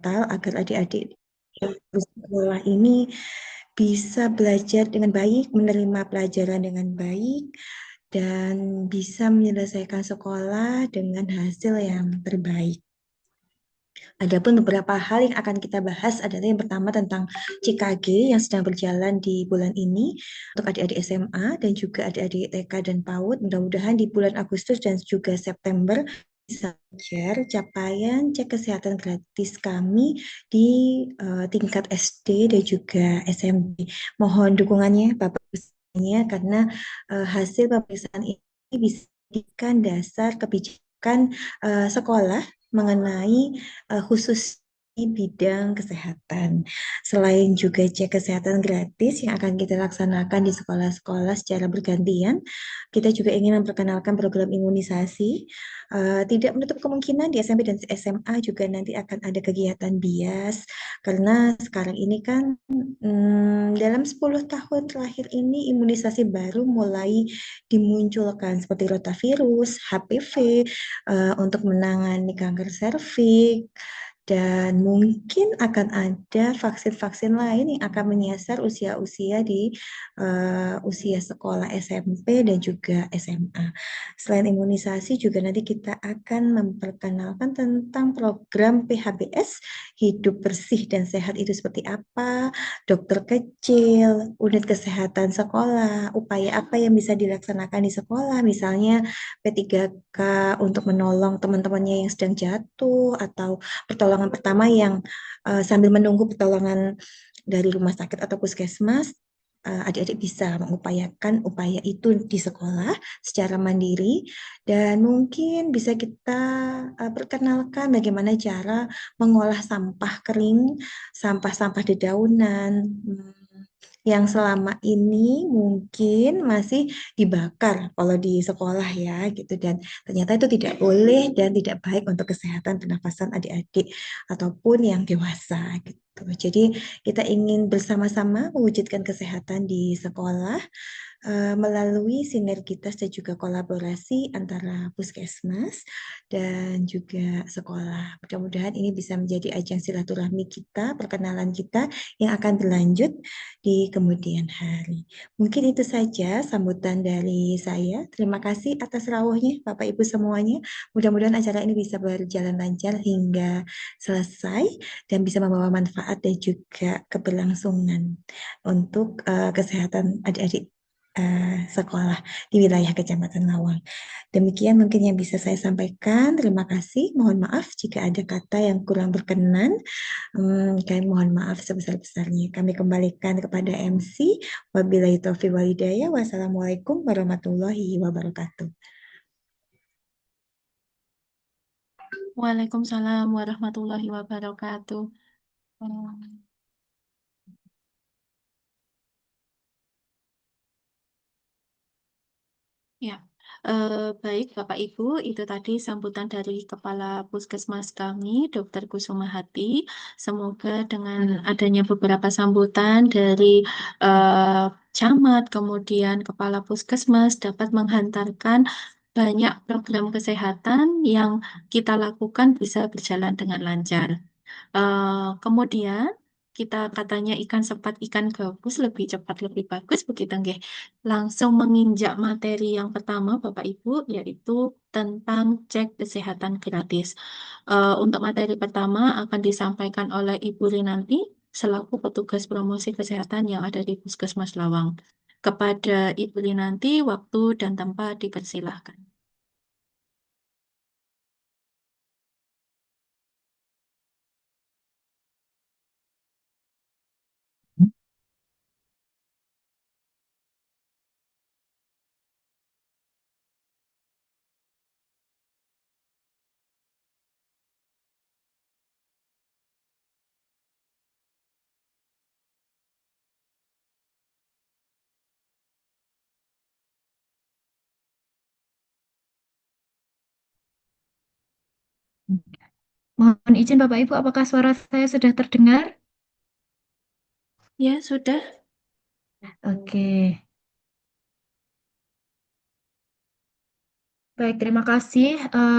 mental agar adik-adik yang bersekolah ini bisa belajar dengan baik, menerima pelajaran dengan baik, dan bisa menyelesaikan sekolah dengan hasil yang terbaik. Adapun beberapa hal yang akan kita bahas adalah yang pertama tentang CKG yang sedang berjalan di bulan ini untuk adik-adik SMA dan juga adik-adik TK dan PAUD. Mudah-mudahan di bulan Agustus dan juga September bisa share capaian cek kesehatan gratis kami di tingkat SD dan juga SMP. Mohon dukungannya Bapak Ibunya karena hasil pemeriksaan ini bisa dijadikan dasar kebijakan sekolah mengenai khusus di bidang kesehatan. Selain juga cek kesehatan gratis yang akan kita laksanakan di sekolah-sekolah secara bergantian, kita juga ingin memperkenalkan program imunisasi. Tidak menutup kemungkinan di SMP dan SMA juga nanti akan ada kegiatan bias, karena sekarang ini kan dalam 10 tahun terakhir ini imunisasi baru mulai dimunculkan seperti rotavirus, HPV, untuk menangani kanker serviks, dan mungkin akan ada vaksin-vaksin lain yang akan menyasar usia-usia di usia sekolah SMP dan juga SMA. Selain imunisasi juga nanti kita akan memperkenalkan tentang program PHBS, hidup bersih dan sehat itu seperti apa, dokter kecil, unit kesehatan sekolah, upaya apa yang bisa dilaksanakan di sekolah, misalnya P3K untuk menolong teman-temannya yang sedang jatuh, atau pertolongan pertama yang sambil menunggu pertolongan dari rumah sakit atau puskesmas, adik-adik bisa mengupayakan upaya itu di sekolah secara mandiri, dan mungkin bisa kita perkenalkan bagaimana cara mengolah sampah kering, sampah-sampah dedaunan, yang selama ini mungkin masih dibakar kalau di sekolah ya gitu, dan ternyata itu tidak boleh dan tidak baik untuk kesehatan pernafasan adik-adik ataupun yang dewasa gitu. Jadi kita ingin bersama-sama mewujudkan kesehatan di sekolah melalui sinergitas dan juga kolaborasi antara puskesmas dan juga sekolah. Mudah-mudahan ini bisa menjadi ajang silaturahmi kita, perkenalan kita yang akan berlanjut di kemudian hari. Mungkin itu saja sambutan dari saya. Terima kasih atas rawuhnya Bapak Ibu semuanya. Mudah-mudahan acara ini bisa berjalan lancar hingga selesai dan bisa membawa manfaat dan juga keberlangsungan untuk kesehatan adik-adik sekolah di wilayah Kecamatan Lawang. Demikian mungkin yang bisa saya sampaikan. Terima kasih. Mohon maaf jika ada kata yang kurang berkenan. Kami mohon maaf sebesar-besarnya. Kami kembalikan kepada MC. Wabillahi taufiq walhidayah. Wassalamualaikum warahmatullahi wabarakatuh. Waalaikumsalam warahmatullahi wabarakatuh. Ya, baik Bapak Ibu, itu tadi sambutan dari Kepala Puskesmas kami, Dr. Kusumahati. Semoga dengan adanya beberapa sambutan dari camat, kemudian Kepala Puskesmas dapat menghantarkan banyak program kesehatan yang kita lakukan bisa berjalan dengan lancar. Kemudian kita katanya ikan cepat ikan gabus lebih cepat lebih bagus begitu nggih. Langsung menginjak materi yang pertama Bapak Ibu yaitu tentang cek kesehatan gratis. Untuk materi pertama akan disampaikan oleh Ibu Rinanti selaku petugas promosi kesehatan yang ada di Puskesmas Lawang. Kepada Ibu Rinanti waktu dan tempat dipersilahkan. Mohon izin Bapak Ibu, apakah suara saya sudah terdengar? Ya, sudah. Oke. Baik, terima kasih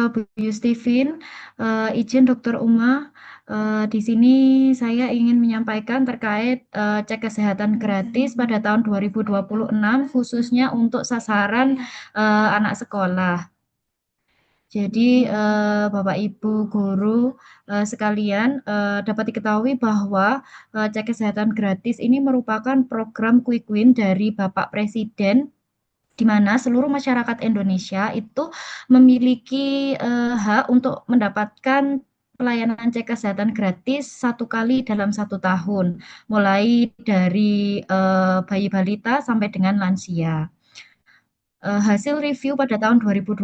Bu Yustifin. Izin Dokter Uma Di sini saya ingin menyampaikan terkait cek kesehatan gratis pada tahun 2026 khususnya untuk sasaran anak sekolah. Jadi, Bapak, Ibu, guru, sekalian, dapat diketahui bahwa, cek kesehatan gratis ini merupakan program Quick Win dari Bapak Presiden, di mana seluruh masyarakat Indonesia itu memiliki, hak untuk mendapatkan pelayanan cek kesehatan gratis 1 kali dalam 1 tahun, mulai dari, bayi balita sampai dengan lansia. Hasil review pada tahun 2025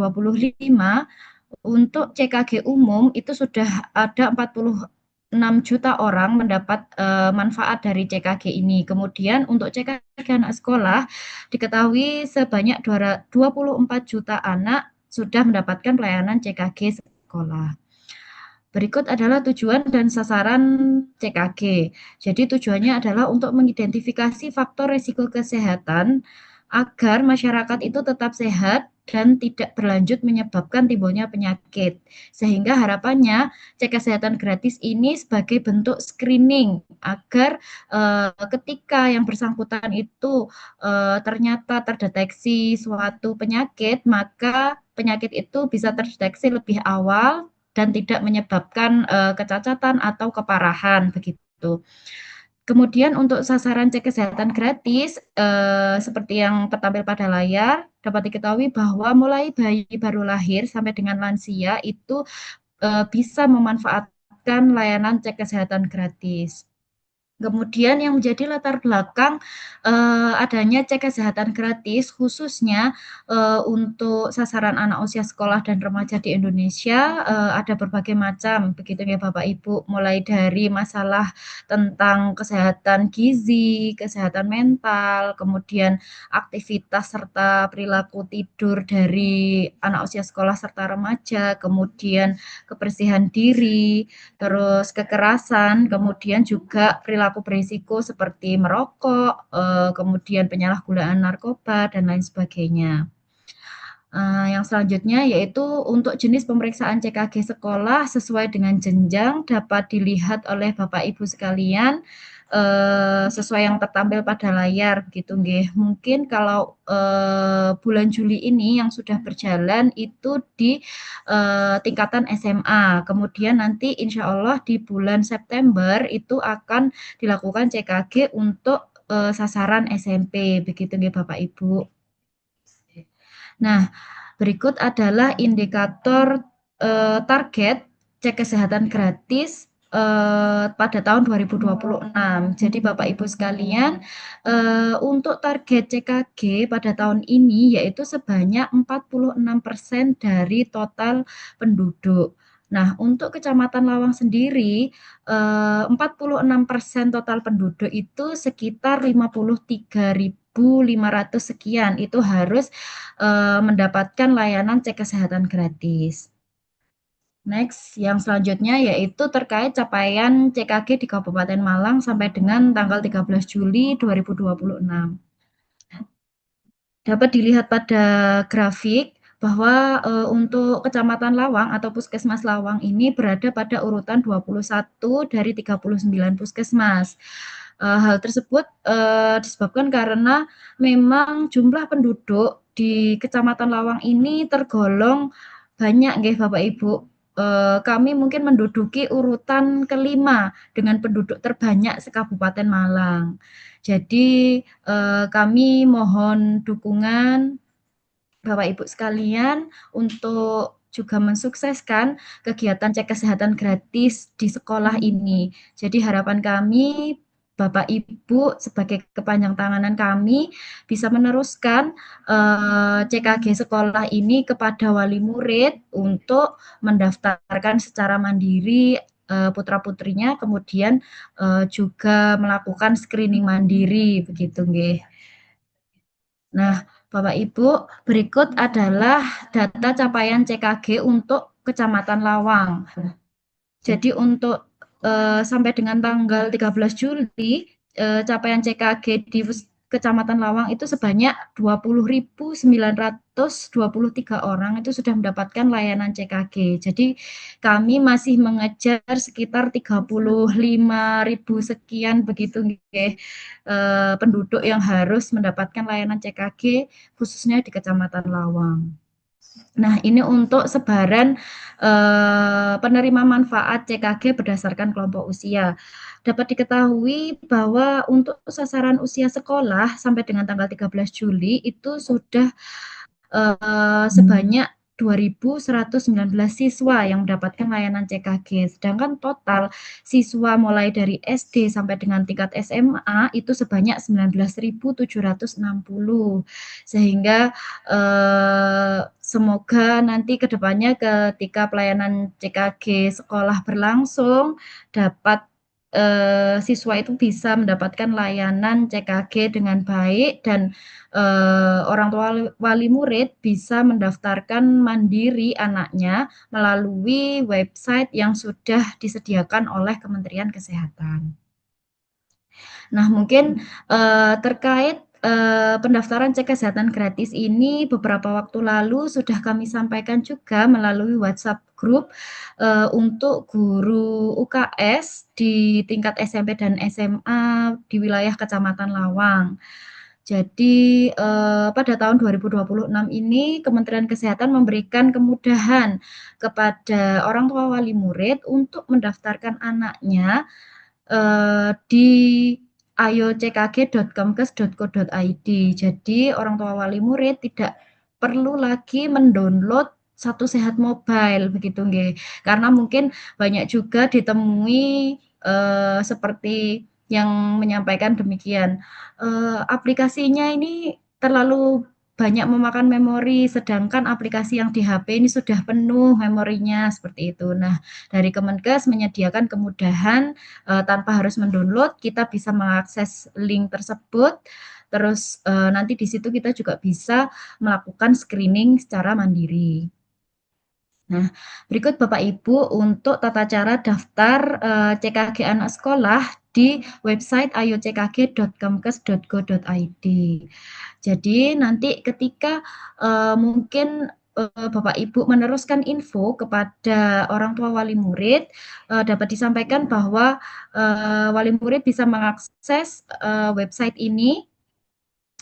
untuk CKG umum itu sudah ada 46 juta orang mendapat manfaat dari CKG ini. Kemudian untuk CKG anak sekolah diketahui sebanyak 24 juta anak sudah mendapatkan pelayanan CKG sekolah. Berikut adalah tujuan dan sasaran CKG. Jadi tujuannya adalah untuk mengidentifikasi faktor risiko kesehatan agar masyarakat itu tetap sehat dan tidak berlanjut menyebabkan timbulnya penyakit. Sehingga harapannya cek kesehatan gratis ini sebagai bentuk screening agar ketika yang bersangkutan itu ternyata terdeteksi suatu penyakit, maka penyakit itu bisa terdeteksi lebih awal dan tidak menyebabkan kecacatan atau keparahan begitu. Kemudian untuk sasaran cek kesehatan gratis, seperti yang tertampil pada layar, dapat diketahui bahwa mulai bayi baru lahir sampai dengan lansia itu bisa memanfaatkan layanan cek kesehatan gratis. Kemudian yang menjadi latar belakang adanya cek kesehatan gratis khususnya untuk sasaran anak usia sekolah dan remaja di Indonesia ada berbagai macam begitu ya Bapak Ibu, mulai dari masalah tentang kesehatan gizi, kesehatan mental, kemudian aktivitas serta perilaku tidur dari anak usia sekolah serta remaja, kemudian kebersihan diri, terus kekerasan, kemudian juga perilaku berisiko seperti merokok, kemudian penyalahgunaan narkoba, dan lain sebagainya. Yang selanjutnya yaitu untuk jenis pemeriksaan CKG sekolah sesuai dengan jenjang dapat dilihat oleh Bapak Ibu sekalian sesuai yang tertampil pada layar gitu nggih. Mungkin kalau bulan Juli ini yang sudah berjalan itu di tingkatan SMA. Kemudian nanti insya Allah di bulan September itu akan dilakukan CKG untuk sasaran SMP begitu nggih Bapak Ibu. Nah, berikut adalah indikator target cek kesehatan gratis pada tahun 2026. Jadi Bapak Ibu sekalian, untuk target CKG pada tahun ini yaitu sebanyak 46% dari total penduduk. Nah, untuk Kecamatan Lawang sendiri, 46% total penduduk itu sekitar 53.500 sekian, itu harus mendapatkan layanan cek kesehatan gratis. Next, yang selanjutnya yaitu terkait capaian CKG di Kabupaten Malang sampai dengan tanggal 13 Juli 2026. Dapat dilihat pada grafik bahwa untuk Kecamatan Lawang atau Puskesmas Lawang ini berada pada urutan 21 dari 39 puskesmas. Hal tersebut disebabkan karena memang jumlah penduduk di Kecamatan Lawang ini tergolong banyak nggih Bapak Ibu. Kami mungkin menduduki urutan kelima dengan penduduk terbanyak se-Kabupaten Malang. Jadi kami mohon dukungan Bapak Ibu sekalian untuk juga mensukseskan kegiatan cek kesehatan gratis di sekolah ini. Jadi harapan kami Bapak Ibu sebagai kepanjang tanganan kami bisa meneruskan CKG sekolah ini kepada wali murid untuk mendaftarkan secara mandiri putra-putrinya, kemudian juga melakukan screening mandiri begitu nggih. Nah, Bapak Ibu, berikut adalah data capaian CKG untuk Kecamatan Lawang. Jadi untuk sampai dengan tanggal 13 Juli, capaian CKG di Kecamatan Lawang itu sebanyak 20.923 orang itu sudah mendapatkan layanan CKG. Jadi kami masih mengejar sekitar 35.000 sekian begitu penduduk yang harus mendapatkan layanan CKG khususnya di Kecamatan Lawang. Nah, ini untuk sebaran penerima manfaat CKG berdasarkan kelompok usia. Dapat diketahui bahwa untuk sasaran usia sekolah sampai dengan tanggal 13 Juli itu sudah sebanyak 2.119 siswa yang mendapatkan layanan CKG, sedangkan total siswa mulai dari SD sampai dengan tingkat SMA itu sebanyak 19.760. Sehingga semoga nanti ke depannya ketika pelayanan CKG sekolah berlangsung dapat siswa itu bisa mendapatkan layanan CKG dengan baik dan orang tua wali murid bisa mendaftarkan mandiri anaknya melalui website yang sudah disediakan oleh Kementerian Kesehatan. Nah, mungkin terkait pendaftaran cek kesehatan gratis ini beberapa waktu lalu sudah kami sampaikan juga melalui WhatsApp grup untuk guru UKS di tingkat SMP dan SMA di wilayah Kecamatan Lawang. Jadi pada tahun 2026 ini Kementerian Kesehatan memberikan kemudahan kepada orang tua wali murid untuk mendaftarkan anaknya di ayockg.kemkes.co.id. Jadi orang tua wali murid tidak perlu lagi mendownload Satu Sehat Mobile begitu nggih. Karena mungkin banyak juga ditemui seperti yang menyampaikan demikian. Aplikasinya ini terlalu banyak memakan memori, sedangkan aplikasi yang di HP ini sudah penuh memorinya seperti itu. Nah, dari Kemenkes menyediakan kemudahan tanpa harus mendownload, kita bisa mengakses link tersebut. Terus nanti di situ kita juga bisa melakukan screening secara mandiri. Nah, berikut Bapak Ibu untuk tata cara daftar CKG anak sekolah di website ayockg.kemkes.go.id. Jadi nanti ketika mungkin Bapak Ibu meneruskan info kepada orang tua wali murid, dapat disampaikan bahwa wali murid bisa mengakses website ini,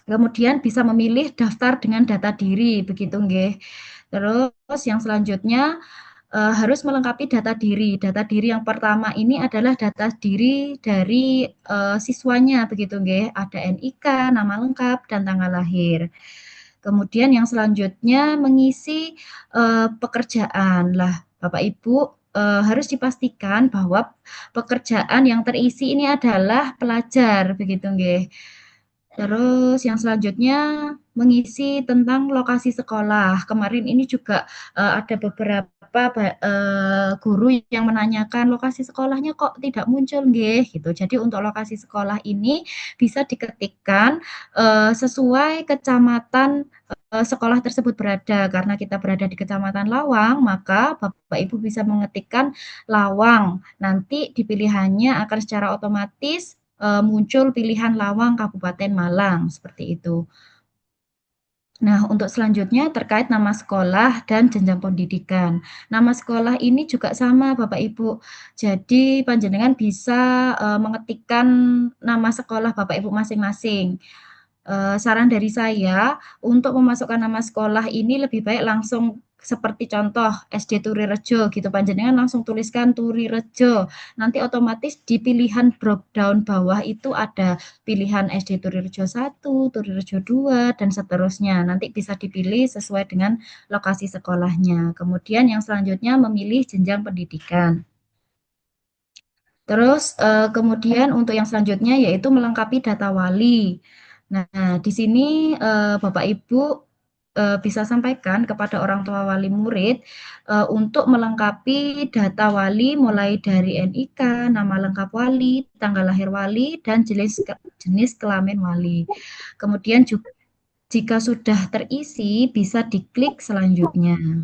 kemudian bisa memilih daftar dengan data diri, begitu nggih. Terus yang selanjutnya harus melengkapi data diri. Data diri yang pertama ini adalah data diri dari siswanya, begitu nggih. Ada NIK, nama lengkap, dan tanggal lahir. Kemudian yang selanjutnya mengisi pekerjaan. Lah, Bapak Ibu harus dipastikan bahwa pekerjaan yang terisi ini adalah pelajar, begitu nggih. Terus yang selanjutnya mengisi tentang lokasi sekolah. Kemarin ini juga ada beberapa guru yang menanyakan lokasi sekolahnya kok tidak muncul nggih gitu. Jadi untuk lokasi sekolah ini bisa diketikkan sesuai kecamatan sekolah tersebut berada. Karena kita berada di Kecamatan Lawang, maka Bapak Ibu bisa mengetikkan Lawang. Nanti di pilihannya akan secara otomatis muncul pilihan Lawang Kabupaten Malang seperti itu. Nah, untuk selanjutnya terkait nama sekolah dan jenjang pendidikan. Nama sekolah ini juga sama Bapak Ibu. Jadi panjenengan bisa mengetikkan nama sekolah Bapak Ibu masing-masing. Saran dari saya untuk memasukkan nama sekolah ini lebih baik langsung seperti contoh SD Turirejo gitu, panjenengan langsung tuliskan Turirejo. Nanti otomatis di pilihan drop down bawah itu ada pilihan SD Turirejo 1, Turirejo 2, dan seterusnya. Nanti bisa dipilih sesuai dengan lokasi sekolahnya. Kemudian yang selanjutnya memilih jenjang pendidikan. Terus kemudian untuk yang selanjutnya yaitu melengkapi data wali. Nah, di sini Bapak Ibu bisa sampaikan kepada orang tua wali murid untuk melengkapi data wali mulai dari NIK, nama lengkap wali, tanggal lahir wali, dan jenis kelamin wali. Kemudian juga, jika sudah terisi bisa diklik selanjutnya.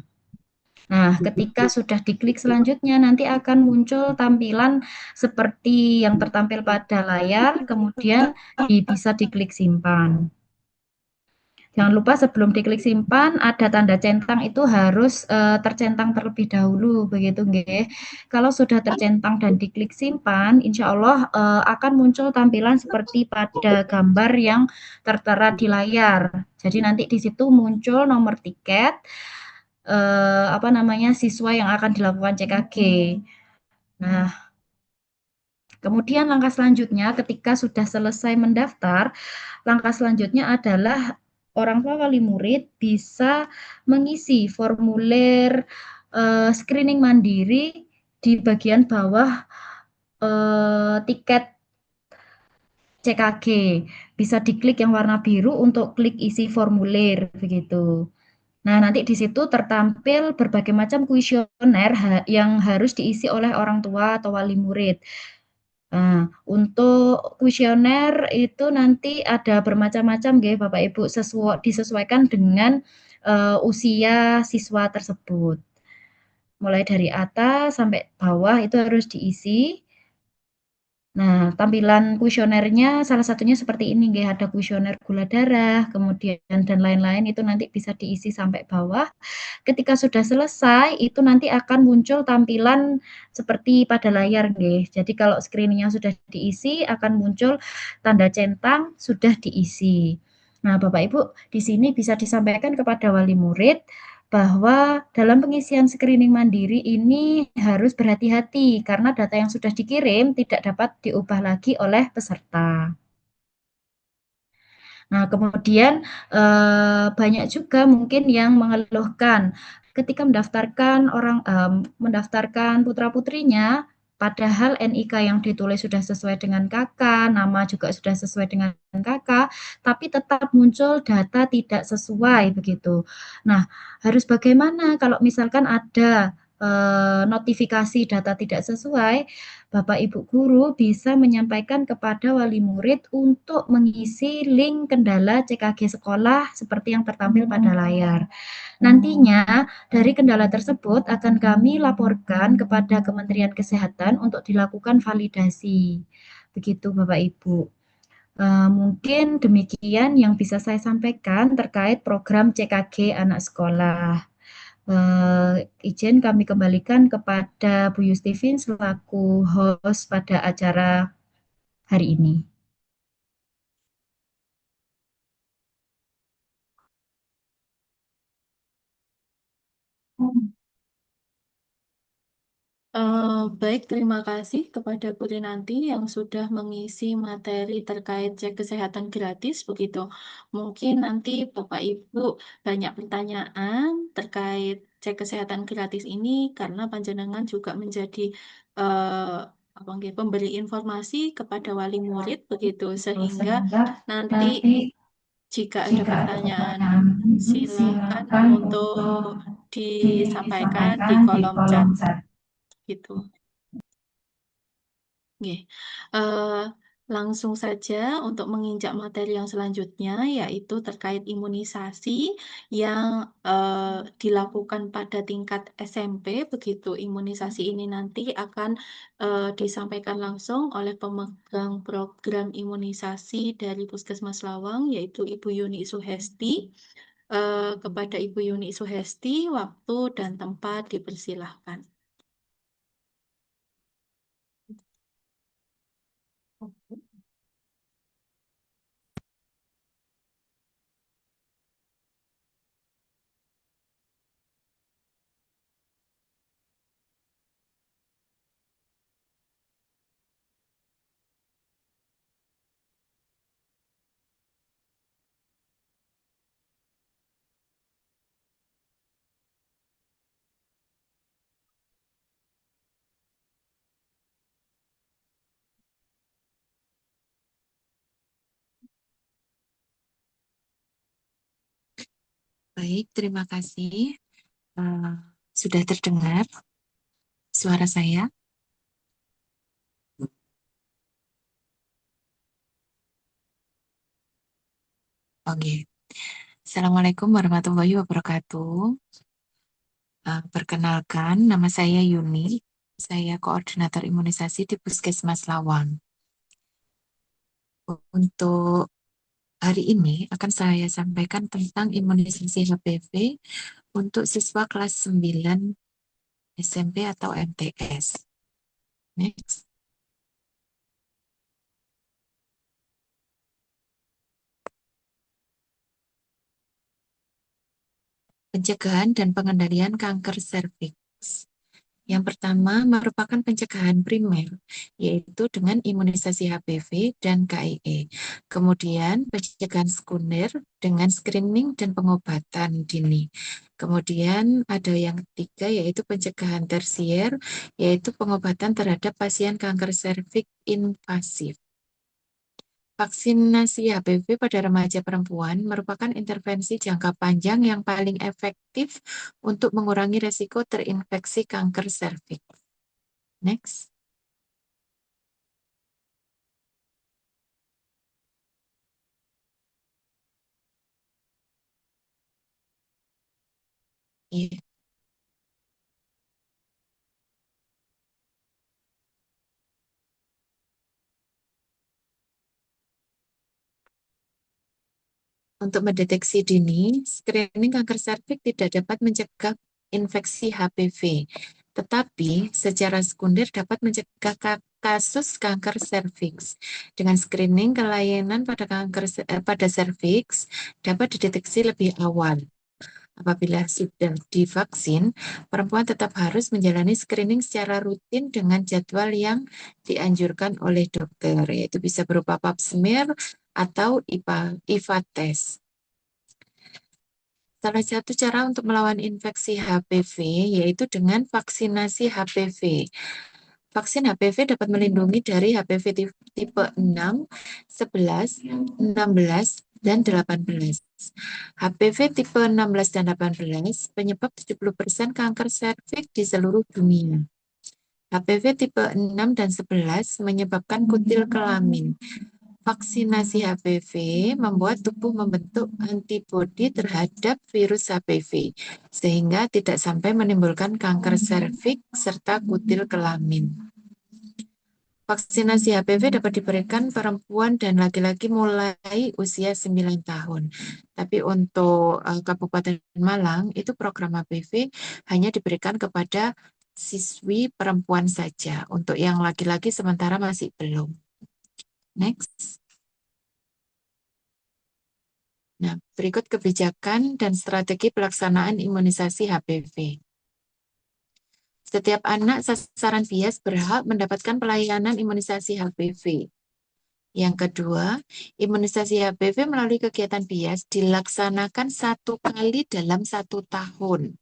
Nah, ketika sudah diklik selanjutnya, nanti akan muncul tampilan seperti yang tertampil pada layar, kemudian bisa diklik simpan. Jangan lupa sebelum diklik simpan, ada tanda centang itu harus tercentang terlebih dahulu, begitu nggih. Kalau sudah tercentang dan diklik simpan, insya Allah akan muncul tampilan seperti pada gambar yang tertera di layar. Jadi nanti di situ muncul nomor tiket, apa namanya, siswa yang akan dilakukan CKG. Nah, kemudian langkah selanjutnya ketika sudah selesai mendaftar, langkah selanjutnya adalah orang tua wali murid bisa mengisi formulir screening mandiri di bagian bawah tiket CKG. Bisa diklik yang warna biru untuk klik isi formulir begitu. Nah, nanti di situ tertampil berbagai macam kuesioner yang harus diisi oleh orang tua atau wali murid. Nah, untuk kuesioner itu nanti ada bermacam-macam nggih Bapak Ibu, disesuaikan dengan usia siswa tersebut. Mulai dari atas sampai bawah itu harus diisi. Nah, tampilan kuesionernya salah satunya seperti ini nggih, ada kuesioner gula darah, kemudian dan lain-lain itu nanti bisa diisi sampai bawah. Ketika sudah selesai, itu nanti akan muncul tampilan seperti pada layar nggih. Jadi kalau screening-nya sudah diisi, akan muncul tanda centang sudah diisi. Nah, Bapak Ibu, di sini bisa disampaikan kepada wali murid bahwa dalam pengisian screening mandiri ini harus berhati-hati karena data yang sudah dikirim tidak dapat diubah lagi oleh peserta. Nah, kemudian banyak juga mungkin yang mengeluhkan ketika mendaftarkan putra-putrinya, padahal NIK yang ditulis sudah sesuai dengan kakak, nama juga sudah sesuai dengan kakak, tapi tetap muncul data tidak sesuai begitu. Nah, harus bagaimana kalau misalkan ada notifikasi data tidak sesuai? Bapak Ibu guru bisa menyampaikan kepada wali murid untuk mengisi link kendala CKG sekolah seperti yang tertampil pada layar. Nantinya dari kendala tersebut akan kami laporkan kepada Kementerian Kesehatan untuk dilakukan validasi. Begitu Bapak Ibu. Mungkin demikian yang bisa saya sampaikan terkait program CKG anak sekolah. Izin kami kembalikan kepada Bu Yustifin selaku host pada acara hari ini. Baik, terima kasih kepada Bu Rinanti yang sudah mengisi materi terkait cek kesehatan gratis begitu. Mungkin nanti Bapak Ibu banyak pertanyaan terkait cek kesehatan gratis ini karena panjenengan juga menjadi eh, apa nggih, pemberi informasi kepada wali murid begitu sehingga Sehingga nanti nanti jika ada jika ada pertanyaan pertanyaan silakan silakan untuk untuk disampaikan di disampaikan di kolom chat kolom chat. gitu. Nggih. Eh, langsung saja untuk menginjak materi yang selanjutnya, yaitu terkait imunisasi yang dilakukan pada tingkat SMP. Begitu imunisasi ini nanti akan disampaikan langsung oleh pemegang program imunisasi dari Puskesmas Lawang, yaitu Ibu Yuni Suhesti. Kepada Ibu Yuni Suhesti, waktu dan tempat dipersilahkan. Baik, terima kasih. Eh, sudah terdengar suara saya? Oke. Assalamualaikum warahmatullahi wabarakatuh. Perkenalkan, nama saya Yuni. Saya koordinator imunisasi di Puskesmas Lawang. Untuk hari ini akan saya sampaikan tentang imunisasi HPV untuk siswa kelas 9 SMP atau MTS. Next. Pencegahan dan pengendalian kanker serviks. Yang pertama merupakan pencegahan primer, yaitu dengan imunisasi HPV dan KIE. Kemudian pencegahan sekunder dengan screening dan pengobatan dini. Kemudian ada yang ketiga yaitu pencegahan tersier, yaitu pengobatan terhadap pasien kanker serviks invasif. Vaksinasi HPV pada remaja perempuan merupakan intervensi jangka panjang yang paling efektif untuk mengurangi resiko terinfeksi kanker serviks. Next. Iya. Untuk mendeteksi dini, screening kanker serviks tidak dapat mencegah infeksi HPV, tetapi secara sekunder dapat mencegah kasus kanker serviks. Dengan screening, kelainan pada serviks dapat dideteksi lebih awal. Apabila sudah divaksin, perempuan tetap harus menjalani screening secara rutin dengan jadwal yang dianjurkan oleh dokter, yaitu bisa berupa pap smear atau IVA test. Salah satu cara untuk melawan infeksi HPV yaitu dengan vaksinasi HPV. Vaksin HPV dapat melindungi dari HPV tipe 6, 11, 16, dan 18. HPV tipe 16 dan 18 penyebab 70% kanker serviks di seluruh dunia. HPV tipe 6 dan 11 menyebabkan kutil kelamin. Vaksinasi HPV membuat tubuh membentuk antibodi terhadap virus HPV, sehingga tidak sampai menimbulkan kanker serviks serta kutil kelamin. Vaksinasi HPV dapat diberikan perempuan dan laki-laki mulai usia 9 tahun. Tapi untuk Kabupaten Malang, itu program HPV hanya diberikan kepada siswi perempuan saja. Untuk yang laki-laki sementara masih belum. Next. Nah, berikut kebijakan dan strategi pelaksanaan imunisasi HPV. Setiap anak sasaran bias berhak mendapatkan pelayanan imunisasi HPV. Yang kedua, imunisasi HPV melalui kegiatan bias dilaksanakan 1 kali dalam 1 tahun.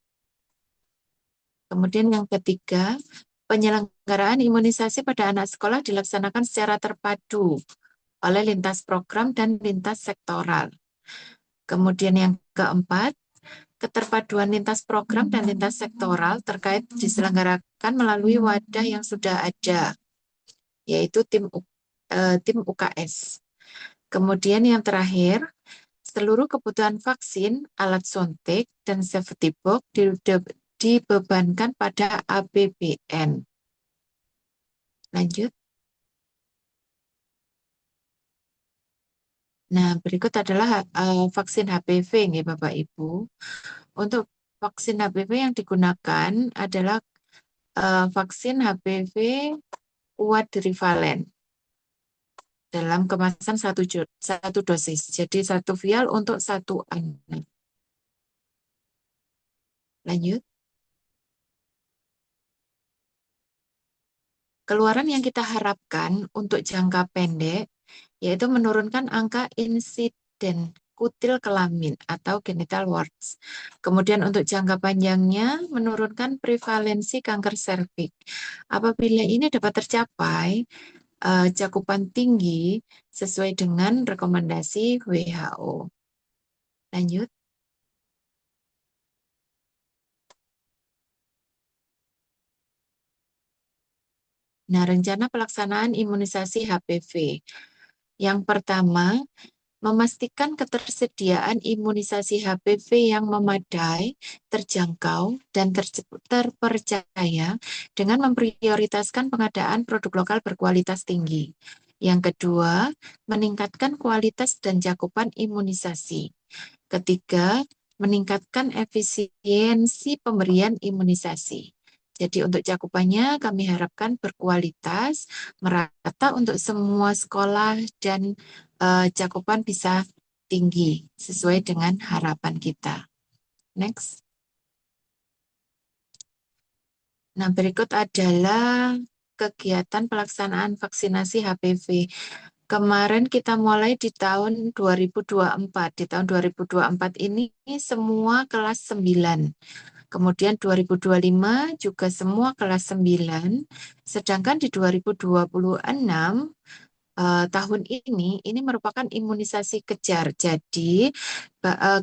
Kemudian yang ketiga, penyelenggaraan imunisasi pada anak sekolah dilaksanakan secara terpadu oleh lintas program dan lintas sektoral. Kemudian yang keempat, keterpaduan lintas program dan lintas sektoral terkait diselenggarakan melalui wadah yang sudah ada, yaitu tim UKS. Kemudian yang terakhir, seluruh kebutuhan vaksin, alat suntik, dan safety box dibebankan pada APBN. Lanjut. Nah, berikut adalah vaksin HPV, nih Bapak Ibu. Untuk vaksin HPV yang digunakan adalah vaksin HPV quadrivalent dalam kemasan satu dosis. Jadi 1 vial untuk 1 anak. Lanjut. Keluaran yang kita harapkan untuk jangka pendek yaitu menurunkan angka insiden kutil kelamin atau genital warts. Kemudian untuk jangka panjangnya menurunkan prevalensi kanker serviks. Apabila ini dapat tercapai, cakupan tinggi sesuai dengan rekomendasi WHO. Lanjut. Nah, rencana pelaksanaan imunisasi HPV. Yang pertama, memastikan ketersediaan imunisasi HPV yang memadai, terjangkau, dan terpercaya dengan memprioritaskan pengadaan produk lokal berkualitas tinggi. Yang kedua, meningkatkan kualitas dan cakupan imunisasi. Ketiga, meningkatkan efisiensi pemberian imunisasi. Jadi untuk cakupannya kami harapkan berkualitas, merata untuk semua sekolah dan cakupan bisa tinggi sesuai dengan harapan kita. Next. Nah, berikut adalah kegiatan pelaksanaan vaksinasi HPV. Kemarin kita mulai di tahun 2024. Di tahun 2024 ini semua kelas 9. Kemudian 2025 juga semua kelas 9. Sedangkan di 2026 tahun ini merupakan imunisasi kejar. Jadi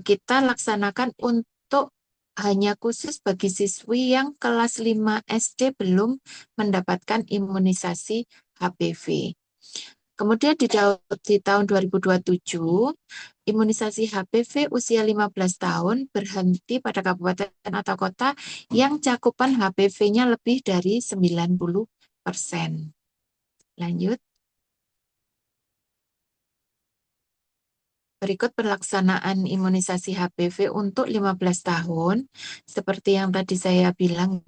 kita laksanakan untuk hanya khusus bagi siswi yang kelas 5 SD belum mendapatkan imunisasi HPV. Kemudian di tahun 2027, imunisasi HPV usia 15 tahun berhenti pada kabupaten atau kota yang cakupan HPV-nya lebih dari 90%. Lanjut. Berikut pelaksanaan imunisasi HPV untuk 15 tahun. Seperti yang tadi saya bilang,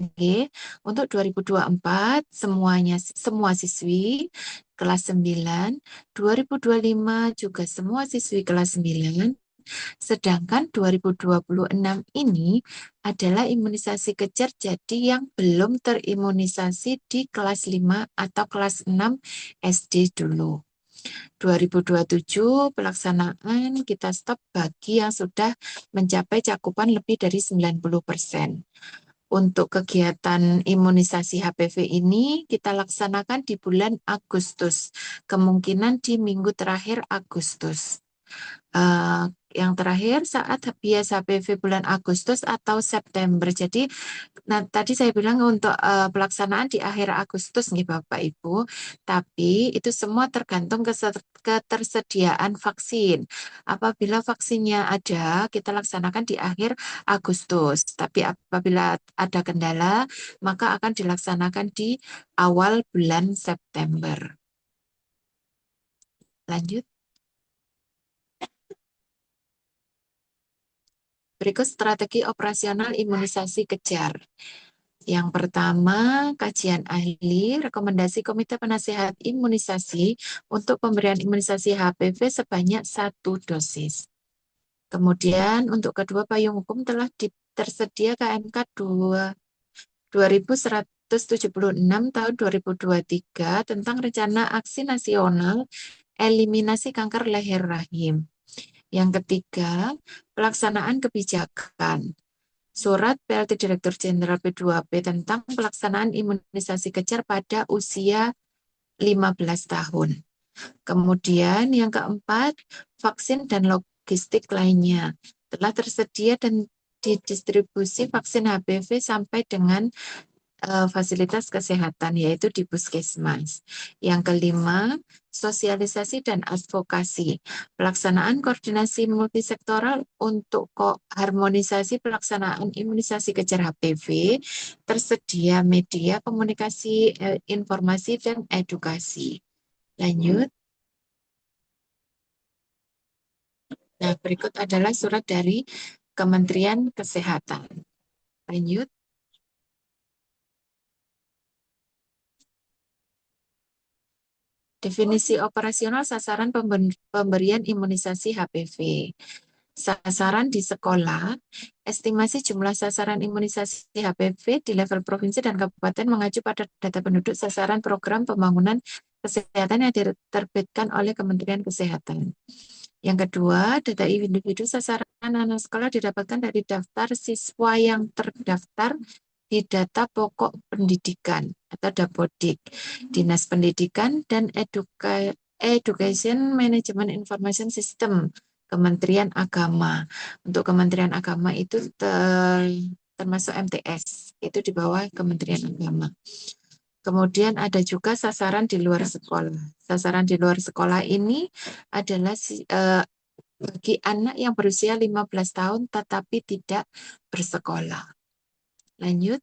untuk 2024 semua siswi kelas 9, 2025 juga semua siswi kelas 9. Sedangkan 2026 ini adalah imunisasi kejar, jadi yang belum terimunisasi di kelas 5 atau kelas 6 SD dulu. 2027 pelaksanaan kita stop bagi yang sudah mencapai cakupan lebih dari 90%. Untuk kegiatan imunisasi HPV ini kita laksanakan di bulan Agustus, kemungkinan di minggu terakhir Agustus. Yang terakhir saat bias HPV bulan Agustus atau September. Jadi tadi saya bilang untuk pelaksanaan di akhir Agustus nih Bapak Ibu, tapi itu semua tergantung ketersediaan vaksin. Apabila vaksinnya ada, kita laksanakan di akhir Agustus. Tapi apabila ada kendala, maka akan dilaksanakan di awal bulan September. Lanjut. Berikut strategi operasional imunisasi kejar. Yang pertama, kajian ahli, rekomendasi Komite Penasehat Imunisasi untuk pemberian imunisasi HPV sebanyak 1 dosis. Kemudian untuk kedua, payung hukum telah tersedia KMK 2176 tahun 2023 tentang Rencana Aksi Nasional Eliminasi Kanker Leher Rahim. Yang ketiga, pelaksanaan kebijakan. Surat PLT Direktur Jenderal P2P tentang pelaksanaan imunisasi kejar pada usia 15 tahun. Kemudian yang keempat, vaksin dan logistik lainnya. Telah tersedia dan didistribusi vaksin HPV sampai dengan fasilitas kesehatan, yaitu di puskesmas. Yang kelima, sosialisasi dan advokasi. Pelaksanaan koordinasi multisektoral untuk harmonisasi pelaksanaan imunisasi kejar HPV, tersedia media komunikasi, informasi, dan edukasi. Lanjut. Nah, berikut adalah surat dari Kementerian Kesehatan. Lanjut. Definisi operasional sasaran pemberian imunisasi HPV. Sasaran di sekolah, estimasi jumlah sasaran imunisasi HPV di level provinsi dan kabupaten mengacu pada data penduduk sasaran program pembangunan kesehatan yang diterbitkan oleh Kementerian Kesehatan. Yang kedua, data individu sasaran anak sekolah didapatkan dari daftar siswa yang terdaftar di data pokok pendidikan atau Dapodik, Dinas Pendidikan dan Education Management Information System, Kementerian Agama. Untuk Kementerian Agama itu termasuk MTS, itu di bawah Kementerian Agama. Kemudian ada juga sasaran di luar sekolah. Sasaran di luar sekolah ini adalah bagi anak yang berusia 15 tahun tetapi tidak bersekolah. Lanjut.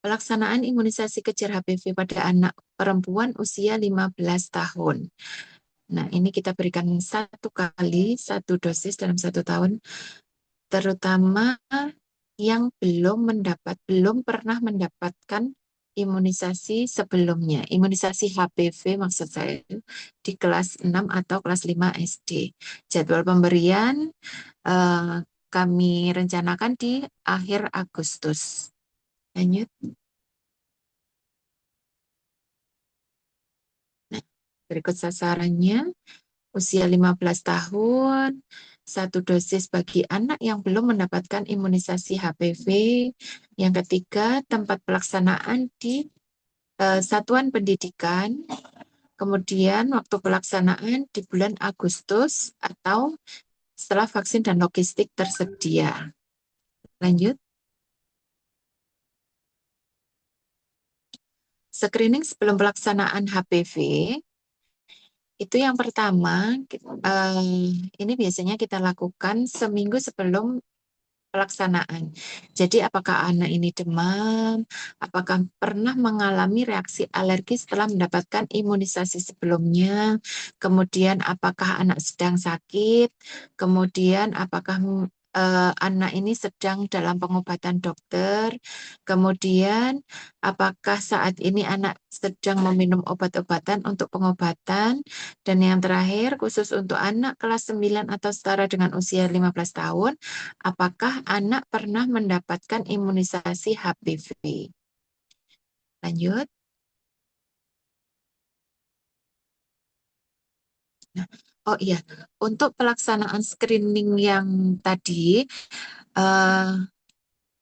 Pelaksanaan imunisasi kejar HPV pada anak perempuan usia 15 tahun. Nah, ini kita berikan 1 dosis dalam 1 tahun, terutama yang belum pernah mendapatkan imunisasi sebelumnya. Imunisasi HPV maksud saya di kelas 6 atau kelas 5 SD. Jadwal pemberian kami rencanakan di akhir Agustus. Lanjut. Nah, berikut sasarannya. Usia 15 tahun, 1 dosis bagi anak yang belum mendapatkan imunisasi HPV. Yang ketiga, tempat pelaksanaan di satuan pendidikan. Kemudian waktu pelaksanaan di bulan Agustus atau setelah vaksin dan logistik tersedia. Lanjut. Screening sebelum pelaksanaan HPV. Itu yang pertama, ini biasanya kita lakukan seminggu sebelum pelaksanaan. Jadi apakah anak ini demam, apakah pernah mengalami reaksi alergi setelah mendapatkan imunisasi sebelumnya, kemudian apakah anak sedang sakit, kemudian apakah anak ini sedang dalam pengobatan dokter, kemudian apakah saat ini anak sedang meminum obat-obatan untuk pengobatan, dan yang terakhir khusus untuk anak kelas 9 atau setara dengan usia 15 tahun, apakah anak pernah mendapatkan imunisasi HPV? Lanjut. Nah, oh iya, untuk pelaksanaan screening yang tadi, eh,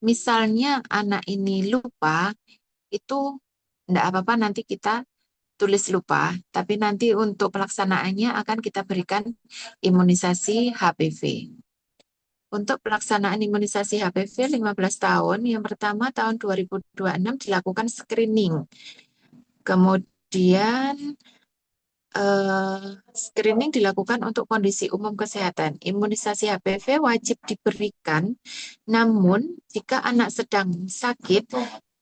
misalnya anak ini lupa, itu enggak apa-apa nanti kita tulis lupa, tapi nanti untuk pelaksanaannya akan kita berikan imunisasi HPV. Untuk pelaksanaan imunisasi HPV 15 tahun, yang pertama tahun 2026 dilakukan screening. Kemudian screening dilakukan untuk kondisi umum kesehatan. Imunisasi HPV wajib diberikan, namun jika anak sedang sakit,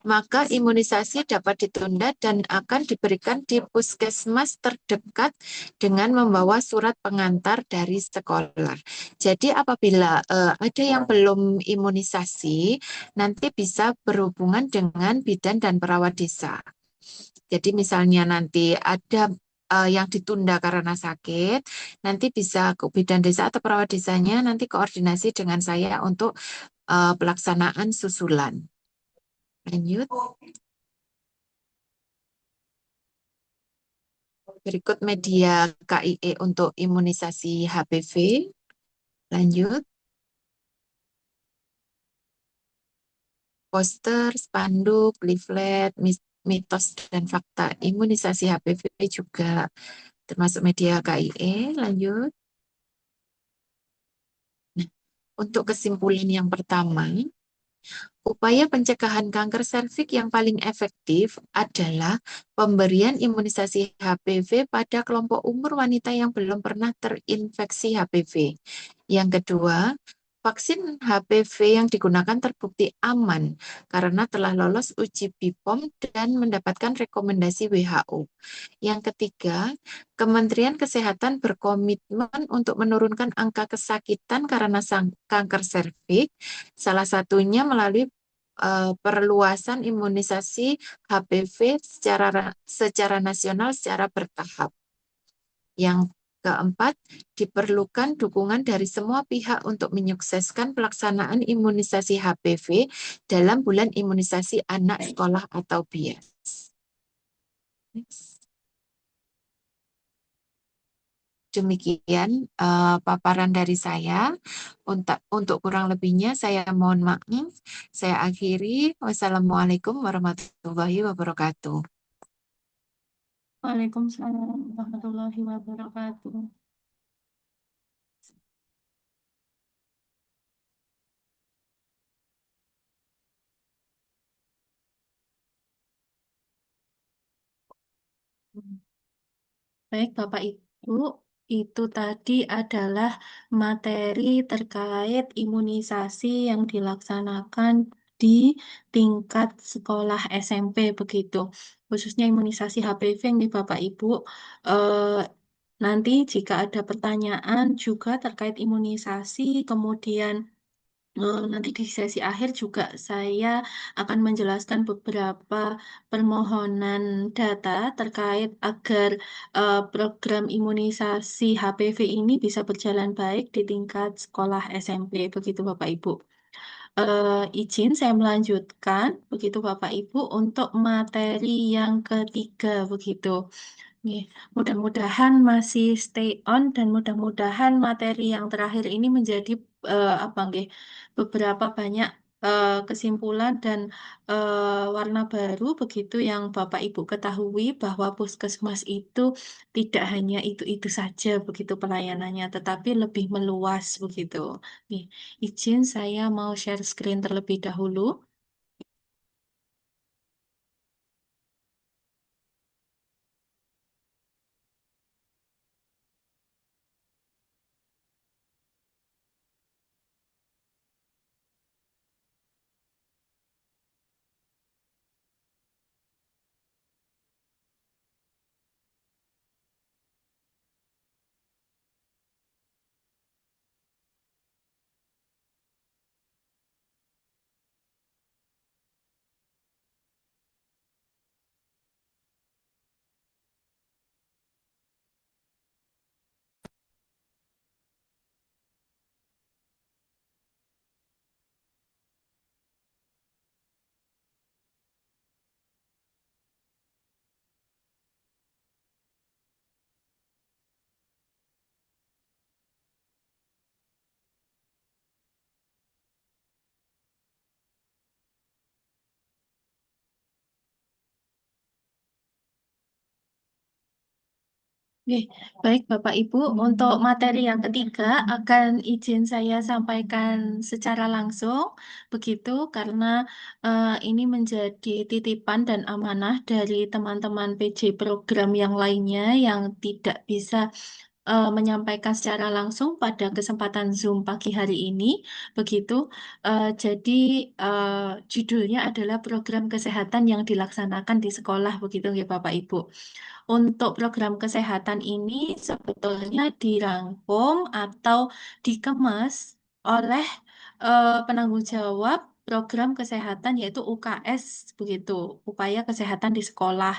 maka imunisasi dapat ditunda dan akan diberikan di puskesmas terdekat dengan membawa surat pengantar dari sekolah. Jadi apabila ada yang belum imunisasi, nanti bisa berhubungan dengan bidan dan perawat desa. Jadi misalnya nanti ada yang ditunda karena sakit, nanti bisa ke bidan desa atau perawat desanya nanti koordinasi dengan saya untuk pelaksanaan susulan. Lanjut. Berikut media KIE untuk imunisasi HPV. Lanjut. Poster, spanduk, leaflet, mitos dan fakta imunisasi HPV juga termasuk media KIE. Lanjut. Nah, untuk kesimpulan yang pertama, upaya pencegahan kanker serviks yang paling efektif adalah pemberian imunisasi HPV pada kelompok umur wanita yang belum pernah terinfeksi HPV. Yang kedua, vaksin HPV yang digunakan terbukti aman karena telah lolos uji BPOM dan mendapatkan rekomendasi WHO. Yang ketiga, Kementerian Kesehatan berkomitmen untuk menurunkan angka kesakitan karena kanker serviks, salah satunya melalui perluasan imunisasi HPV secara nasional secara bertahap. Yang keempat, diperlukan dukungan dari semua pihak untuk menyukseskan pelaksanaan imunisasi HPV dalam bulan imunisasi anak sekolah atau BIAS. Next. Demikian paparan dari saya. Untuk kurang lebihnya saya mohon maaf. Saya akhiri. Wassalamualaikum warahmatullahi wabarakatuh. Waalaikumsalam warahmatullahi wabarakatuh. Baik, Bapak Ibu, itu tadi adalah materi terkait imunisasi yang dilaksanakan di tingkat sekolah SMP begitu. Khususnya imunisasi HPV nih Bapak Ibu. Eh, Nanti jika ada pertanyaan juga terkait imunisasi, kemudian nanti di sesi akhir juga saya akan menjelaskan beberapa permohonan data terkait agar program imunisasi HPV ini bisa berjalan baik di tingkat sekolah SMP. Begitu Bapak Ibu. Izin saya melanjutkan, begitu Bapak Ibu, untuk materi yang ketiga begitu. Nih, mudah-mudahan masih stay on dan mudah-mudahan materi yang terakhir ini menjadi apa nggih, beberapa banyak kesimpulan dan warna baru begitu yang Bapak Ibu ketahui bahwa puskesmas itu tidak hanya itu-itu saja begitu pelayanannya, tetapi lebih meluas begitu. Nih, izin saya mau share screen terlebih dahulu. Oke, baik Bapak Ibu, untuk materi yang ketiga akan izin saya sampaikan secara langsung, begitu karena ini menjadi titipan dan amanah dari teman-teman PJ program yang lainnya yang tidak bisa menyampaikan secara langsung pada kesempatan Zoom pagi hari ini, begitu. Jadi judulnya adalah program kesehatan yang dilaksanakan di sekolah, begitu ya Bapak Ibu. Untuk program kesehatan ini sebetulnya dirangkum atau dikemas oleh penanggung jawab program kesehatan yaitu UKS begitu, upaya kesehatan di sekolah.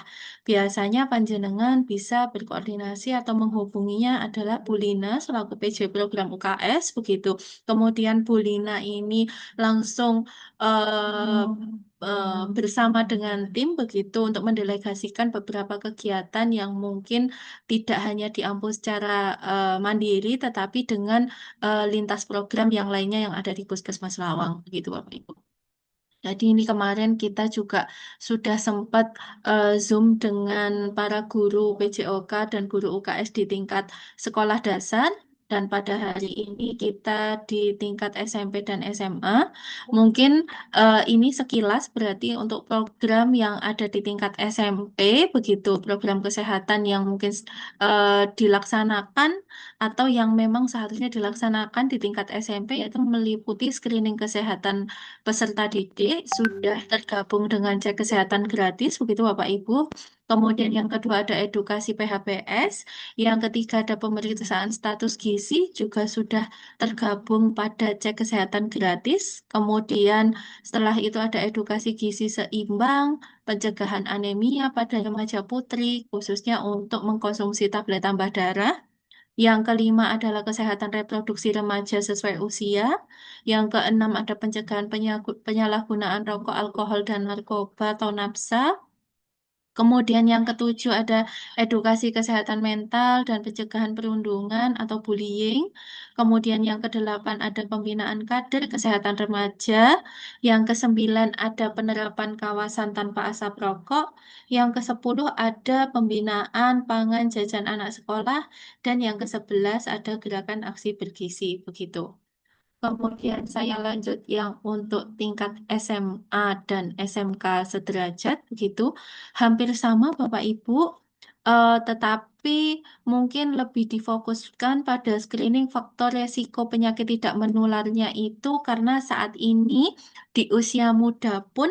Biasanya panjenengan bisa berkoordinasi atau menghubunginya adalah Bu Lina selaku PJ program UKS begitu. Kemudian Bu Lina ini langsung eh, bersama dengan tim begitu untuk mendelegasikan beberapa kegiatan yang mungkin tidak hanya diampu secara mandiri tetapi dengan lintas program yang lainnya yang ada di Puskesmas Lawang begitu Bapak Ibu. Jadi ini kemarin kita juga sudah sempat Zoom dengan para guru PJOK dan guru UKS di tingkat sekolah dasar. Dan pada hari ini kita di tingkat SMP dan SMA. Mungkin ini sekilas berarti untuk program yang ada di tingkat SMP, begitu program kesehatan yang mungkin dilaksanakan atau yang memang seharusnya dilaksanakan di tingkat SMP yaitu meliputi screening kesehatan peserta didik sudah tergabung dengan cek kesehatan gratis, begitu Bapak Ibu. Kemudian yang kedua ada edukasi PHPS, yang ketiga ada pemeriksaan status gizi juga sudah tergabung pada cek kesehatan gratis. Kemudian setelah itu ada edukasi gizi seimbang, pencegahan anemia pada remaja putri, khususnya untuk mengkonsumsi tablet tambah darah. Yang kelima adalah kesehatan reproduksi remaja sesuai usia. Yang keenam ada pencegahan penyalahgunaan rokok, alkohol, dan narkoba atau NAPSA. Kemudian yang ketujuh ada edukasi kesehatan mental dan pencegahan perundungan atau bullying. Kemudian yang kedelapan ada pembinaan kader kesehatan remaja. Yang kesembilan ada penerapan kawasan tanpa asap rokok. Yang kesepuluh ada pembinaan pangan jajan anak sekolah. Dan yang ke-11 ada gerakan aksi bergizi. Begitu. Kemudian saya lanjut yang untuk tingkat SMA dan SMK sederajat, begitu. Hampir sama Bapak Ibu, tetapi mungkin lebih difokuskan pada screening faktor resiko penyakit tidak menularnya itu karena saat ini di usia muda pun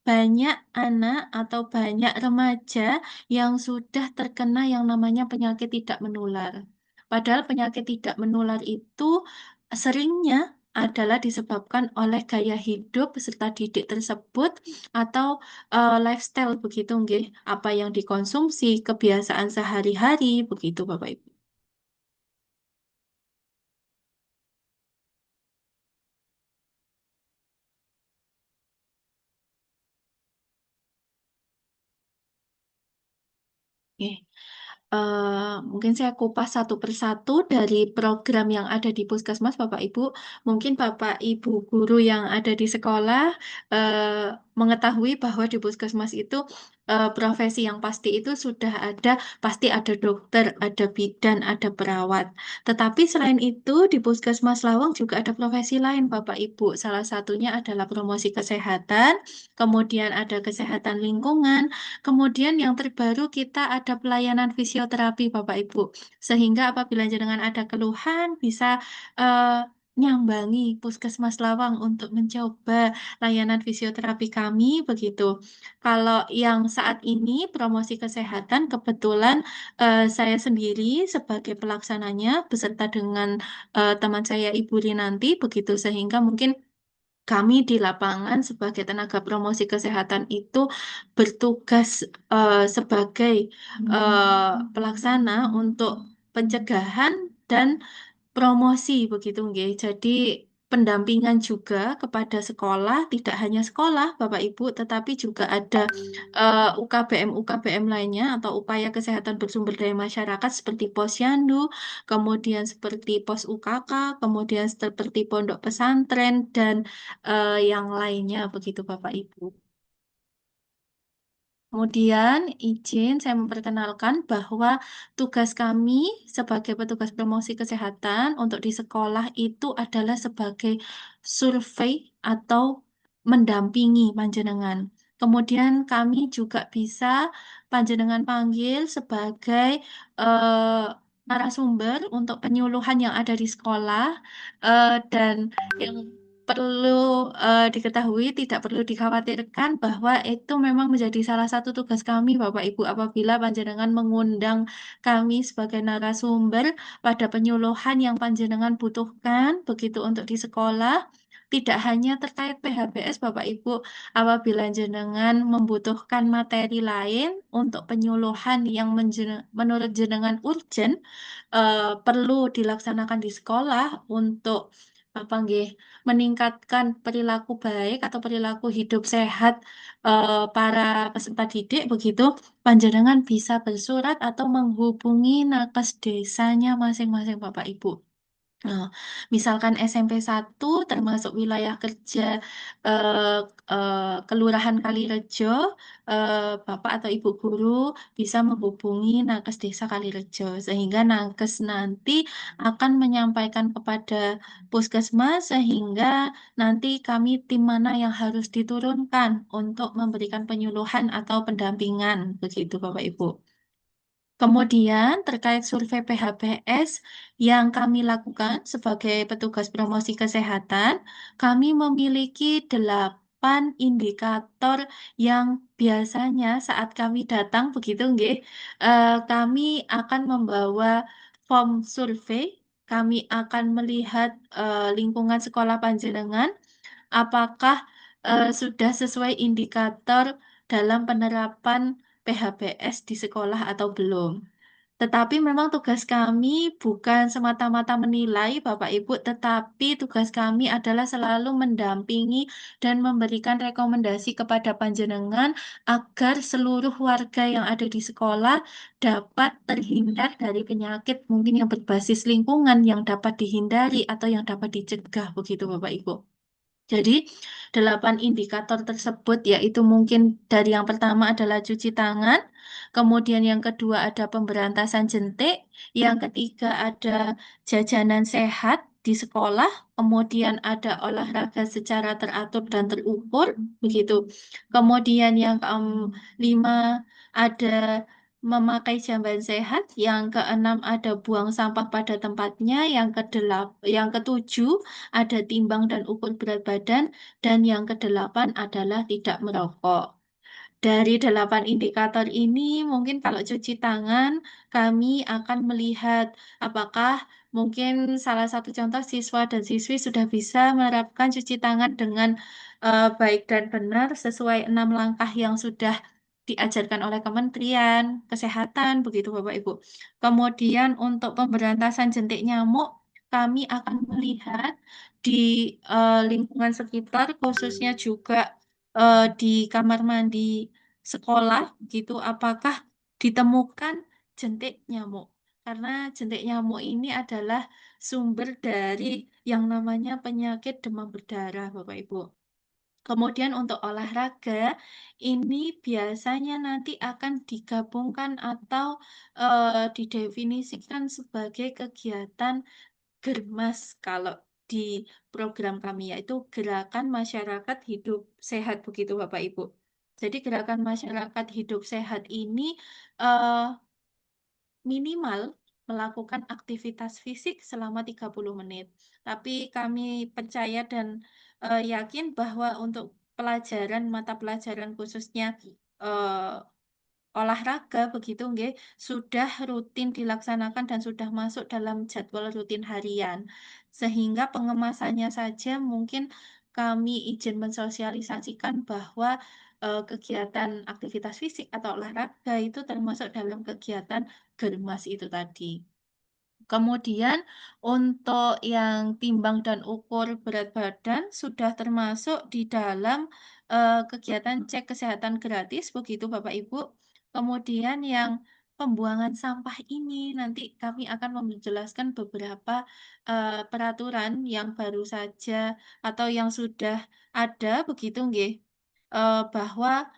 banyak anak atau banyak remaja yang sudah terkena yang namanya penyakit tidak menular. Padahal penyakit tidak menular itu seringnya adalah disebabkan oleh gaya hidup peserta didik tersebut atau lifestyle begitu nggih, apa yang dikonsumsi, kebiasaan sehari-hari begitu Bapak Ibu. Oke. Mungkin saya kupas satu persatu dari program yang ada di Puskesmas, Bapak Ibu. Mungkin Bapak Ibu guru yang ada di sekolah mengetahui bahwa di Puskesmas itu profesi yang pasti itu sudah ada, pasti ada dokter, ada bidan, ada perawat. Tetapi selain itu di Puskesmas Lawang juga ada profesi lain, Bapak Ibu. Salah satunya adalah promosi kesehatan, kemudian ada kesehatan lingkungan. Kemudian yang terbaru kita ada pelayanan fisioterapi Bapak Ibu. Sehingga apabila jenengan ada keluhan bisa nyambangi Puskesmas Lawang untuk mencoba layanan fisioterapi kami begitu. Kalau yang saat ini promosi kesehatan kebetulan saya sendiri sebagai pelaksananya beserta dengan teman saya Ibu Rinanti begitu sehingga mungkin kami di lapangan sebagai tenaga promosi kesehatan itu bertugas sebagai pelaksana untuk pencegahan dan promosi begitu nggih. Jadi pendampingan juga kepada sekolah, tidak hanya sekolah Bapak Ibu, tetapi juga ada UKBM-UKBM lainnya atau upaya kesehatan bersumber daya masyarakat seperti Posyandu, kemudian seperti Pos UKK, kemudian seperti pondok pesantren dan yang lainnya begitu Bapak Ibu. Kemudian izin saya memperkenalkan bahwa tugas kami sebagai petugas promosi kesehatan untuk di sekolah itu adalah sebagai survei atau mendampingi panjenengan. Kemudian kami juga bisa panjenengan panggil sebagai eh, narasumber untuk penyuluhan yang ada di sekolah dan yang perlu diketahui, tidak perlu dikhawatirkan bahwa itu memang menjadi salah satu tugas kami, Bapak Ibu, apabila panjenengan mengundang kami sebagai narasumber pada penyuluhan yang panjenengan butuhkan, begitu untuk di sekolah. Tidak hanya terkait PHBS, Bapak Ibu, apabila jenengan membutuhkan materi lain untuk penyuluhan yang menurut jenengan urgent, perlu dilaksanakan di sekolah untuk apa nggih meningkatkan perilaku baik atau perilaku hidup sehat para peserta didik begitu panjenengan bisa bersurat atau menghubungi nakes desanya masing-masing Bapak Ibu. Nah, misalkan SMP 1 termasuk wilayah kerja eh, Kelurahan Kalirejo, Bapak atau Ibu guru bisa menghubungi Nakes Desa Kalirejo sehingga Nakes nanti akan menyampaikan kepada Puskesmas sehingga nanti kami tim mana yang harus diturunkan untuk memberikan penyuluhan atau pendampingan begitu Bapak Ibu. Kemudian terkait survei PHBS yang kami lakukan sebagai petugas promosi kesehatan, kami memiliki 8 indikator yang biasanya saat kami datang begitu nggih, kami akan membawa form survei, kami akan melihat lingkungan sekolah panjenengan, apakah sudah sesuai indikator dalam penerapan PHBS di sekolah atau belum. Tetapi memang tugas kami bukan semata-mata menilai Bapak Ibu, tetapi tugas kami adalah selalu mendampingi dan memberikan rekomendasi kepada panjenengan agar seluruh warga yang ada di sekolah dapat terhindar dari penyakit mungkin yang berbasis lingkungan yang dapat dihindari atau yang dapat dicegah begitu Bapak Ibu. Jadi, 8 indikator tersebut yaitu mungkin dari yang pertama adalah cuci tangan, kemudian yang kedua ada pemberantasan jentik, yang ketiga ada jajanan sehat di sekolah, kemudian ada olahraga secara teratur dan terukur, begitu. Kemudian yang kelima ada memakai jamban sehat, yang keenam ada buang sampah pada tempatnya, yang ketujuh ada timbang dan ukur berat badan, dan yang kedelapan adalah tidak merokok. Dari 8 indikator ini, mungkin kalau cuci tangan, kami akan melihat apakah mungkin salah satu contoh siswa dan siswi sudah bisa menerapkan cuci tangan dengan baik dan benar sesuai 6 langkah yang sudah diajarkan oleh Kementerian Kesehatan, begitu Bapak Ibu. Kemudian untuk pemberantasan jentik nyamuk, kami akan melihat di lingkungan sekitar, khususnya juga di kamar mandi sekolah, gitu, apakah ditemukan jentik nyamuk. Karena jentik nyamuk ini adalah sumber dari yang namanya penyakit demam berdarah, Bapak Ibu. Kemudian untuk olahraga, ini biasanya nanti akan digabungkan atau didefinisikan sebagai kegiatan Germas kalau di program kami, yaitu Gerakan Masyarakat Hidup Sehat, begitu Bapak Ibu. Jadi Gerakan Masyarakat Hidup Sehat ini eh, minimal melakukan aktivitas fisik selama 30 menit. Tapi kami percaya dan yakin bahwa untuk mata pelajaran khususnya eh, olahraga begitu nggih sudah rutin dilaksanakan dan sudah masuk dalam jadwal rutin harian. Sehingga pengemasannya saja mungkin kami izin mensosialisasikan bahwa kegiatan aktivitas fisik atau olahraga itu termasuk dalam kegiatan Germas itu tadi. Kemudian untuk yang timbang dan ukur berat badan sudah termasuk di dalam kegiatan cek kesehatan gratis, begitu Bapak Ibu. Kemudian yang pembuangan sampah ini nanti kami akan menjelaskan beberapa peraturan yang baru saja atau yang sudah ada, begitu nggih, bahwa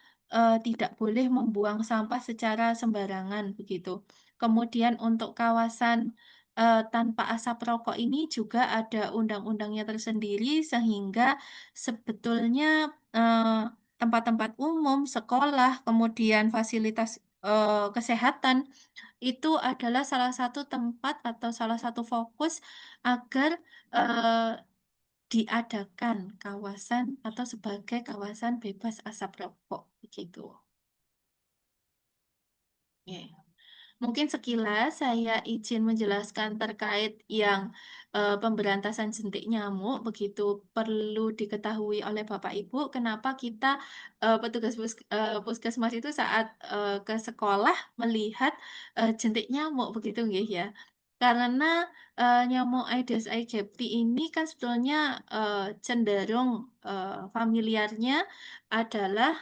tidak boleh membuang sampah secara sembarangan, begitu. Kemudian untuk kawasan tanpa asap rokok ini juga ada undang-undangnya tersendiri sehingga sebetulnya tempat-tempat umum, sekolah, kemudian fasilitas kesehatan itu adalah salah satu tempat atau salah satu fokus agar eh, diadakan kawasan atau sebagai kawasan bebas asap rokok begitu. Oke. Mungkin sekilas saya izin menjelaskan terkait yang pemberantasan jentik nyamuk, begitu perlu diketahui oleh Bapak Ibu, kenapa kita petugas puskesmas itu saat ke sekolah melihat jentik nyamuk, begitu nggih ya. Karena nyamuk Aedes aegypti ini kan sebetulnya cenderung familiarnya adalah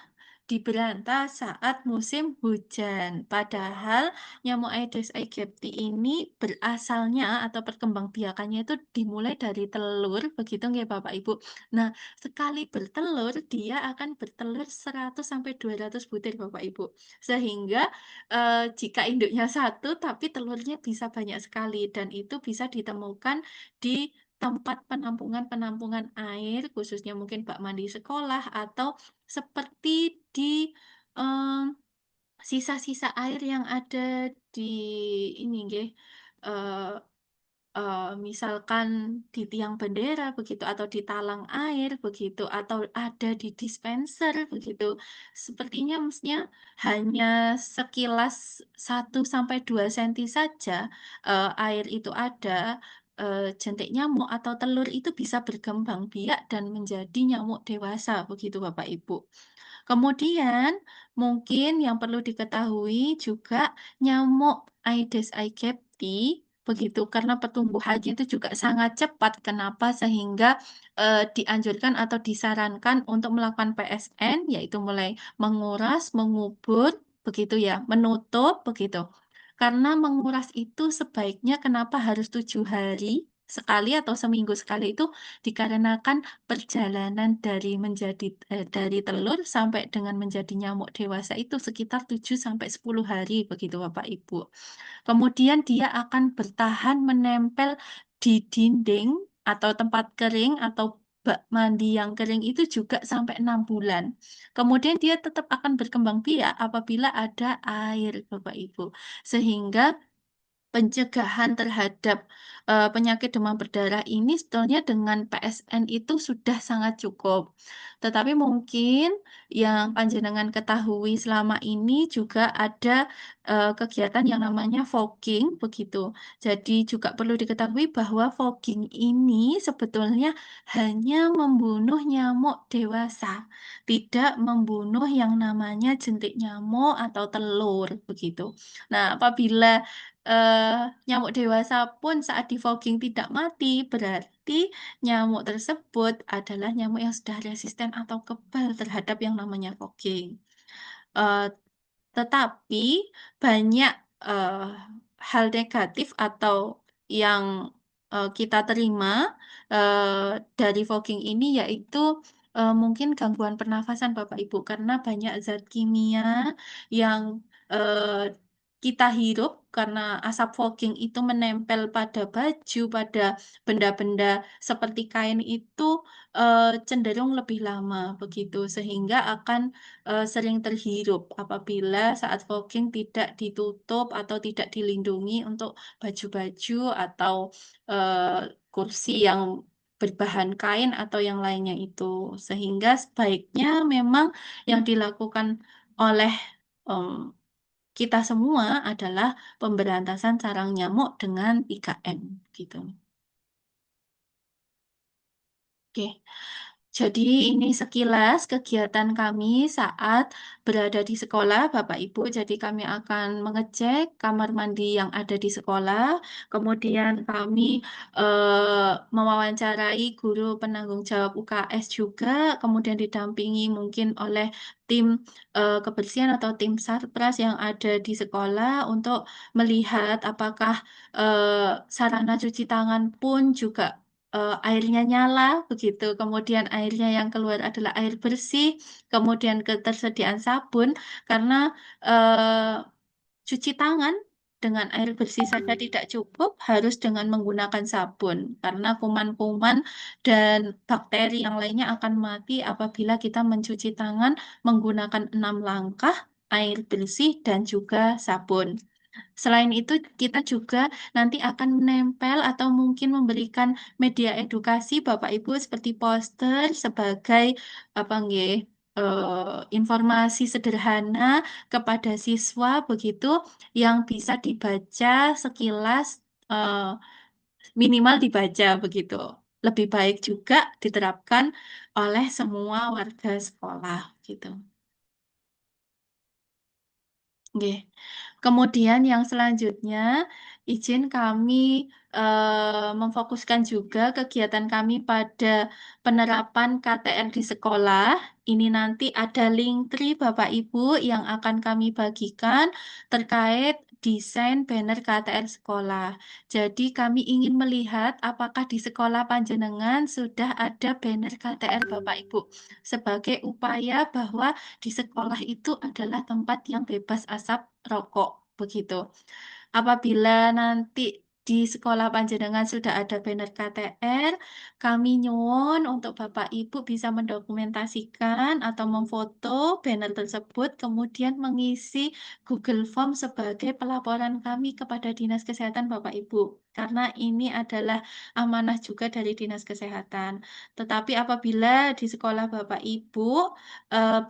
diberantas saat musim hujan. Padahal nyamuk Aedes aegypti ini berasalnya atau perkembangbiakannya itu dimulai dari telur, begitu nggak Bapak Ibu? Nah, sekali bertelur dia akan bertelur 100 sampai 200 butir Bapak Ibu. Sehingga jika induknya satu tapi telurnya bisa banyak sekali dan itu bisa ditemukan di tempat penampungan-penampungan air, khususnya mungkin bak mandi sekolah atau seperti di em, sisa-sisa air yang ada di ini nggih, eh, misalkan di tiang bendera begitu atau di talang air begitu atau ada di dispenser begitu. Sepertinya mestinya hanya sekilas 1 sampai 2 senti saja air itu ada jentik nyamuk atau telur itu bisa berkembang biak dan menjadi nyamuk dewasa begitu Bapak Ibu. Kemudian, mungkin yang perlu diketahui juga nyamuk Aedes aegypti begitu karena pertumbuhannya itu juga sangat cepat. Kenapa? Sehingga dianjurkan atau disarankan untuk melakukan PSN, yaitu mulai menguras, mengubur, begitu ya, menutup, begitu. Karena menguras itu sebaiknya kenapa harus 7 hari sekali atau seminggu sekali itu dikarenakan perjalanan dari telur sampai dengan menjadi nyamuk dewasa itu sekitar 7 sampai 10 hari begitu Bapak Ibu. Kemudian dia akan bertahan menempel di dinding atau tempat kering atau mandi yang kering itu juga sampai 6 bulan. Kemudian dia tetap akan berkembang biak apabila ada air, Bapak Ibu. Sehingga pencegahan terhadap penyakit demam berdarah ini sebetulnya dengan PSN itu sudah sangat cukup. Tetapi mungkin yang panjenengan ketahui selama ini juga ada kegiatan yang namanya fogging begitu. Jadi juga perlu diketahui bahwa fogging ini sebetulnya hanya membunuh nyamuk dewasa, tidak membunuh yang namanya jentik nyamuk atau telur begitu. Nah, apabila nyamuk dewasa pun saat di fogging tidak mati, berarti nyamuk tersebut adalah nyamuk yang sudah resisten atau kebal terhadap yang namanya fogging. Eh, tetapi banyak eh, hal negatif atau yang kita terima dari fogging ini yaitu mungkin gangguan pernafasan Bapak Ibu karena banyak zat kimia yang eh, kita hirup karena asap fogging itu menempel pada baju, pada benda-benda seperti kain itu cenderung lebih lama begitu sehingga akan sering terhirup apabila saat fogging tidak ditutup atau tidak dilindungi untuk baju-baju atau eh, kursi yang berbahan kain atau yang lainnya itu. Sehingga sebaiknya memang yang dilakukan oleh em, kita semua adalah pemberantasan sarang nyamuk dengan 3M gitu. Oke. Jadi ini sekilas kegiatan kami saat berada di sekolah, Bapak Ibu. Jadi kami akan mengecek kamar mandi yang ada di sekolah, kemudian kami mewawancarai guru penanggung jawab UKS juga, kemudian didampingi mungkin oleh tim kebersihan atau tim Sarpras yang ada di sekolah untuk melihat apakah sarana cuci tangan pun juga airnya nyala begitu, kemudian airnya yang keluar adalah air bersih, kemudian ketersediaan sabun karena eh, cuci tangan dengan air bersih saja tidak cukup, harus dengan menggunakan sabun karena kuman-kuman dan bakteri yang lainnya akan mati apabila kita mencuci tangan menggunakan 6 langkah air bersih dan juga sabun. Selain itu, kita juga nanti akan menempel atau mungkin memberikan media edukasi Bapak Ibu seperti poster sebagai apa nggih, informasi sederhana kepada siswa begitu yang bisa dibaca sekilas eh, minimal dibaca begitu. Lebih baik juga diterapkan oleh semua warga sekolah gitu. Nggih. Kemudian yang selanjutnya, izin kami memfokuskan juga kegiatan kami pada penerapan KTR di sekolah. Ini nanti ada link tree Bapak Ibu yang akan kami bagikan terkait desain banner KTR sekolah. Jadi kami ingin melihat apakah di sekolah panjenengan sudah ada banner KTR Bapak Ibu sebagai upaya bahwa di sekolah itu adalah tempat yang bebas asap rokok, begitu. Apabila nanti di sekolah panjenengan sudah ada banner KTR, kami nyuwun untuk Bapak Ibu bisa mendokumentasikan atau memfoto banner tersebut, kemudian mengisi Google Form sebagai pelaporan kami kepada Dinas Kesehatan Bapak Ibu. Karena ini adalah amanah juga dari Dinas Kesehatan. Tetapi apabila di sekolah Bapak Ibu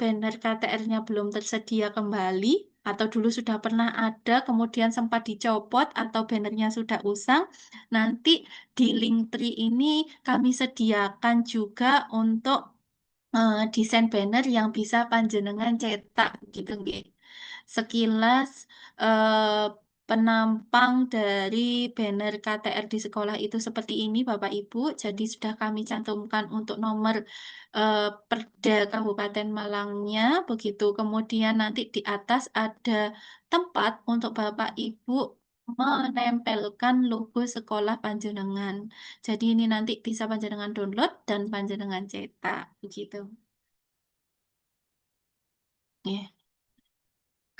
banner KTR-nya belum tersedia kembali, atau dulu sudah pernah ada, kemudian sempat dicopot, atau bannernya sudah usang, nanti di link tree ini kami sediakan juga untuk desain banner yang bisa panjenengan cetak gitu nggih. Sekilas eh, penampang dari banner KTR di sekolah itu seperti ini Bapak Ibu. Jadi sudah kami cantumkan untuk nomor Perda Kabupaten Malangnya begitu. Kemudian nanti di atas ada tempat untuk Bapak Ibu menempelkan logo sekolah panjenengan. Jadi ini nanti bisa panjenengan download dan panjenengan cetak begitu. Ya.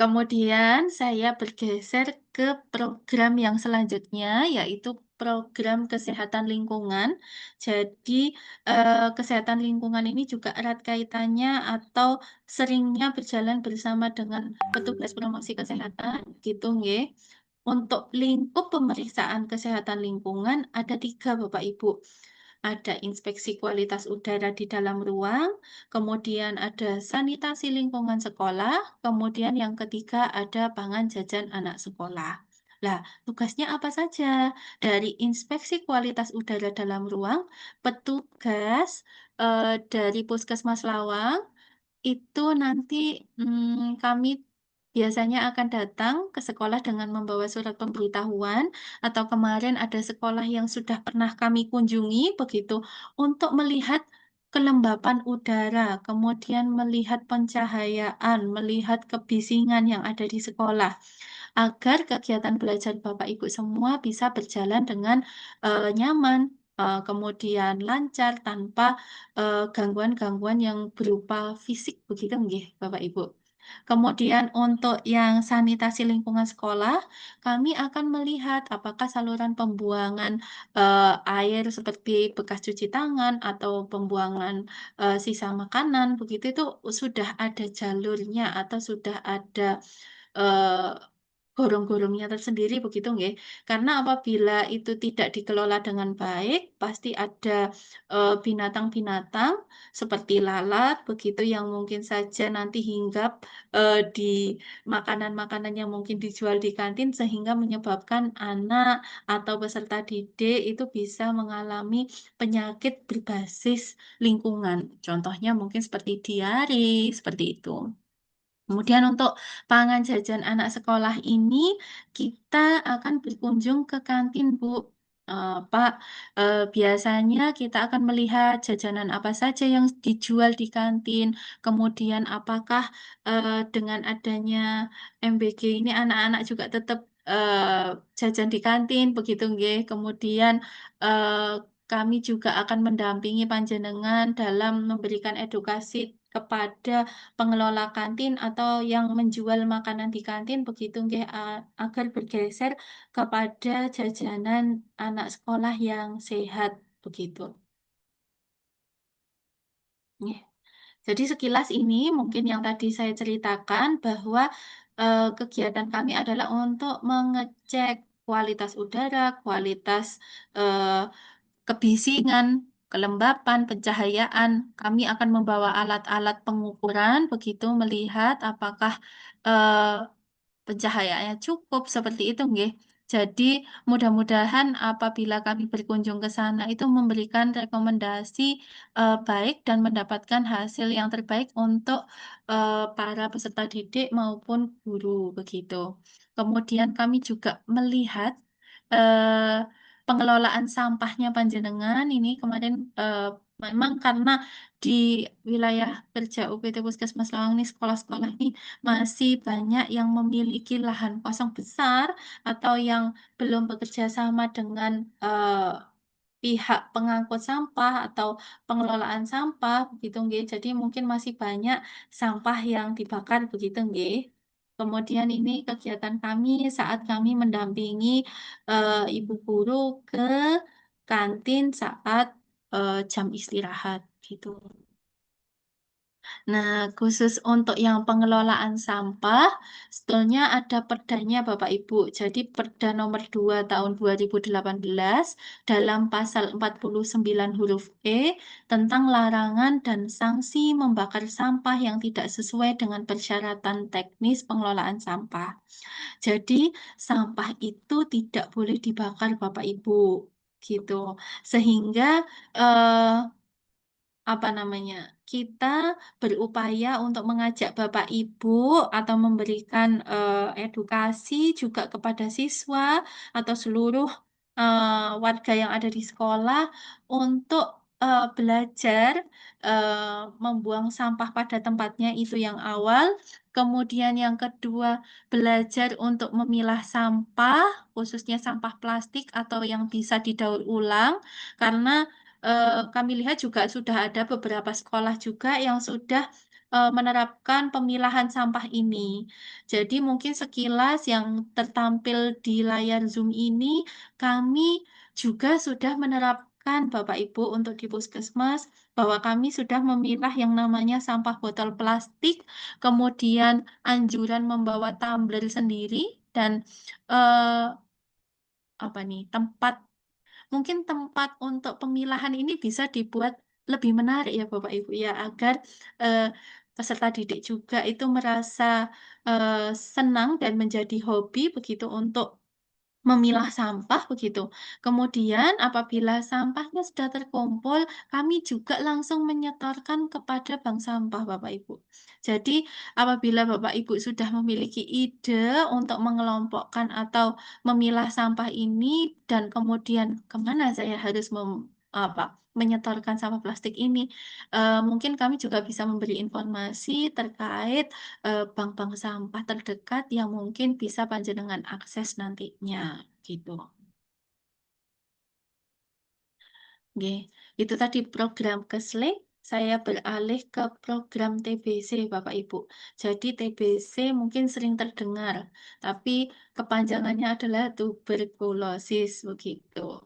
Kemudian saya bergeser ke program yang selanjutnya, yaitu program kesehatan lingkungan. Jadi kesehatan lingkungan ini juga erat kaitannya atau seringnya berjalan bersama dengan petugas promosi kesehatan, gitu nggih. Untuk lingkup pemeriksaan kesehatan lingkungan ada 3, Bapak Ibu. Ada inspeksi kualitas udara di dalam ruang, kemudian ada sanitasi lingkungan sekolah, kemudian yang ketiga ada pangan jajan anak sekolah. Lah, tugasnya apa saja? Dari inspeksi kualitas udara dalam ruang, petugas dari Puskesmas Lawang itu nanti kami biasanya akan datang ke sekolah dengan membawa surat pemberitahuan atau kemarin ada sekolah yang sudah pernah kami kunjungi begitu untuk melihat kelembapan udara, kemudian melihat pencahayaan, melihat kebisingan yang ada di sekolah agar kegiatan belajar Bapak Ibu semua bisa berjalan dengan nyaman, kemudian lancar tanpa gangguan-gangguan yang berupa fisik begitu nggih, Bapak Ibu. Kemudian untuk yang sanitasi lingkungan sekolah, kami akan melihat apakah saluran pembuangan air seperti bekas cuci tangan atau pembuangan sisa makanan begitu itu sudah ada jalurnya atau sudah ada eee, gorong-gorongnya tersendiri begitu nggih. Karena apabila itu tidak dikelola dengan baik, pasti ada binatang-binatang seperti lalat begitu yang mungkin saja nanti hinggap di makanan-makanan yang mungkin dijual di kantin sehingga menyebabkan anak atau peserta didik itu bisa mengalami penyakit berbasis lingkungan. Contohnya mungkin seperti diare, seperti itu. Kemudian untuk pangan jajan anak sekolah ini, kita akan berkunjung ke kantin, Bu. Pak, biasanya kita akan melihat jajanan apa saja yang dijual di kantin, kemudian apakah dengan adanya MBG ini anak-anak juga tetap jajan di kantin, begitu nggih. Kemudian kami juga akan mendampingi panjenengan dalam memberikan edukasi kepada pengelola kantin atau yang menjual makanan di kantin begitu nggih, agar bergeser kepada jajanan anak sekolah yang sehat, begitu. Nggih. Jadi sekilas ini mungkin yang tadi saya ceritakan bahwa, kegiatan kami adalah untuk mengecek kualitas udara, kualitas, eee kebisingan, kelembapan, pencahayaan. Kami akan membawa alat-alat pengukuran, begitu melihat apakah pencahayaannya cukup, seperti itu nggih. Jadi mudah-mudahan apabila kami berkunjung ke sana itu memberikan rekomendasi baik dan mendapatkan hasil yang terbaik untuk para peserta didik maupun guru begitu. Kemudian kami juga melihat eh, pengelolaan sampahnya panjenengan ini kemarin memang karena di wilayah kerja UPT Puskesmas Lawang ini sekolah-sekolah ini masih banyak yang memiliki lahan kosong besar atau yang belum bekerja sama dengan pihak pengangkut sampah atau pengelolaan sampah begitu nggih. Jadi mungkin masih banyak sampah yang dibakar begitu nggih. Kemudian ini kegiatan kami saat kami mendampingi ibu guru ke kantin saat jam istirahat gitu. Nah, khusus untuk yang pengelolaan sampah, sebetulnya ada perdanya Bapak Ibu. Jadi Perda nomor 2 tahun 2018 dalam pasal 49 huruf E tentang larangan dan sanksi membakar sampah yang tidak sesuai dengan persyaratan teknis pengelolaan sampah. Jadi sampah itu tidak boleh dibakar Bapak Ibu. Gitu. Sehingga eh, apa namanya, kita berupaya untuk mengajak Bapak Ibu atau memberikan edukasi juga kepada siswa atau seluruh warga yang ada di sekolah untuk belajar membuang sampah pada tempatnya itu yang awal. Kemudian yang kedua, belajar untuk memilah sampah, khususnya sampah plastik atau yang bisa didaur ulang, karena kami lihat juga sudah ada beberapa sekolah juga yang sudah menerapkan pemilahan sampah ini. Jadi mungkin sekilas yang tertampil di layar Zoom ini, kami juga sudah menerapkan Bapak Ibu untuk di Puskesmas bahwa kami sudah memilah yang namanya sampah botol plastik, kemudian anjuran membawa tumbler sendiri dan eh, apa nih mungkin tempat untuk pemilahan ini bisa dibuat lebih menarik ya Bapak Ibu ya agar eh, peserta didik juga itu merasa senang dan menjadi hobi begitu untuk memilah sampah begitu. Kemudian apabila sampahnya sudah terkumpul, kami juga langsung menyetorkan kepada bank sampah Bapak Ibu. Jadi apabila Bapak Ibu sudah memiliki ide untuk mengelompokkan atau memilah sampah ini dan kemudian kemana saya harus menyetorkan sampah plastik ini, mungkin kami juga bisa memberi informasi terkait bank-bank sampah terdekat yang mungkin bisa panjenengan akses nantinya gitu. Oke, itu tadi program Kesling. Saya beralih ke program TBC, Bapak Ibu. Jadi TBC mungkin sering terdengar, tapi kepanjangannya adalah tuberkulosis begitu.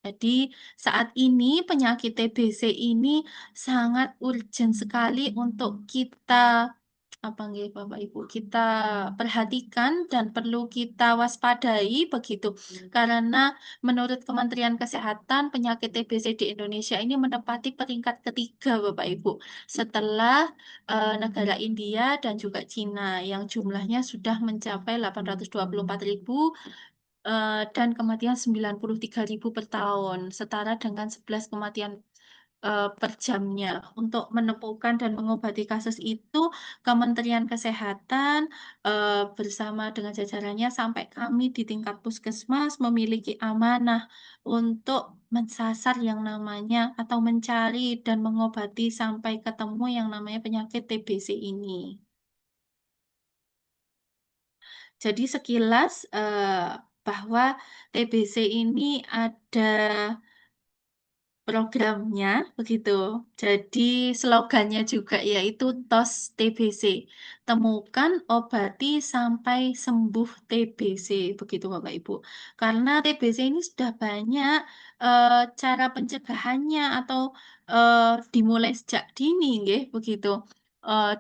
Jadi saat ini penyakit TBC ini sangat urgent sekali untuk kita Bapak Ibu kita perhatikan dan perlu kita waspadai begitu. Karena menurut Kementerian Kesehatan penyakit TBC di Indonesia ini menempati peringkat ketiga Bapak Ibu setelah negara India dan juga Cina yang jumlahnya sudah mencapai 824.000 dan kematian 93.000 per tahun, setara dengan 11 kematian per jamnya. Untuk menemukan dan mengobati kasus itu, Kementerian Kesehatan bersama dengan jajarannya sampai kami di tingkat puskesmas memiliki amanah untuk mensasar yang namanya atau mencari dan mengobati sampai ketemu yang namanya penyakit TBC ini. Jadi sekilas bahwa TBC ini ada programnya begitu. Jadi slogannya juga yaitu TOS TBC. Temukan, obati sampai sembuh TBC begitu Bapak Ibu. Karena TBC ini sudah banyak cara pencegahannya atau dimulai sejak dini nggih, begitu.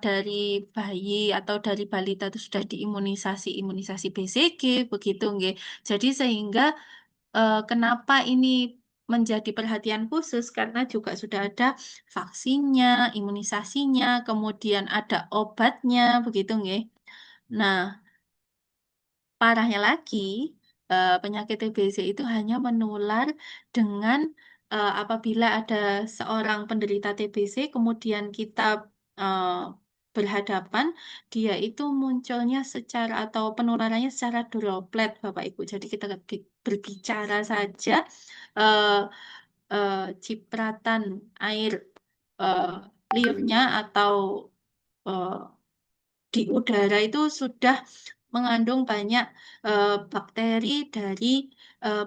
Dari bayi atau dari balita itu sudah imunisasi BCG begitu nggih. Jadi sehingga kenapa ini menjadi perhatian khusus karena juga sudah ada vaksinnya, imunisasinya, kemudian ada obatnya, begitu nggih. Nah, parahnya lagi, penyakit TBC itu hanya menular dengan apabila ada seorang penderita TBC, kemudian kita eh, berhadapan, dia itu munculnya secara atau penularannya secara droplet, Bapak Ibu. Jadi kita berbicara saja, eh, cipratan air eh, liurnya atau eh, di udara itu sudah mengandung banyak bakteri dari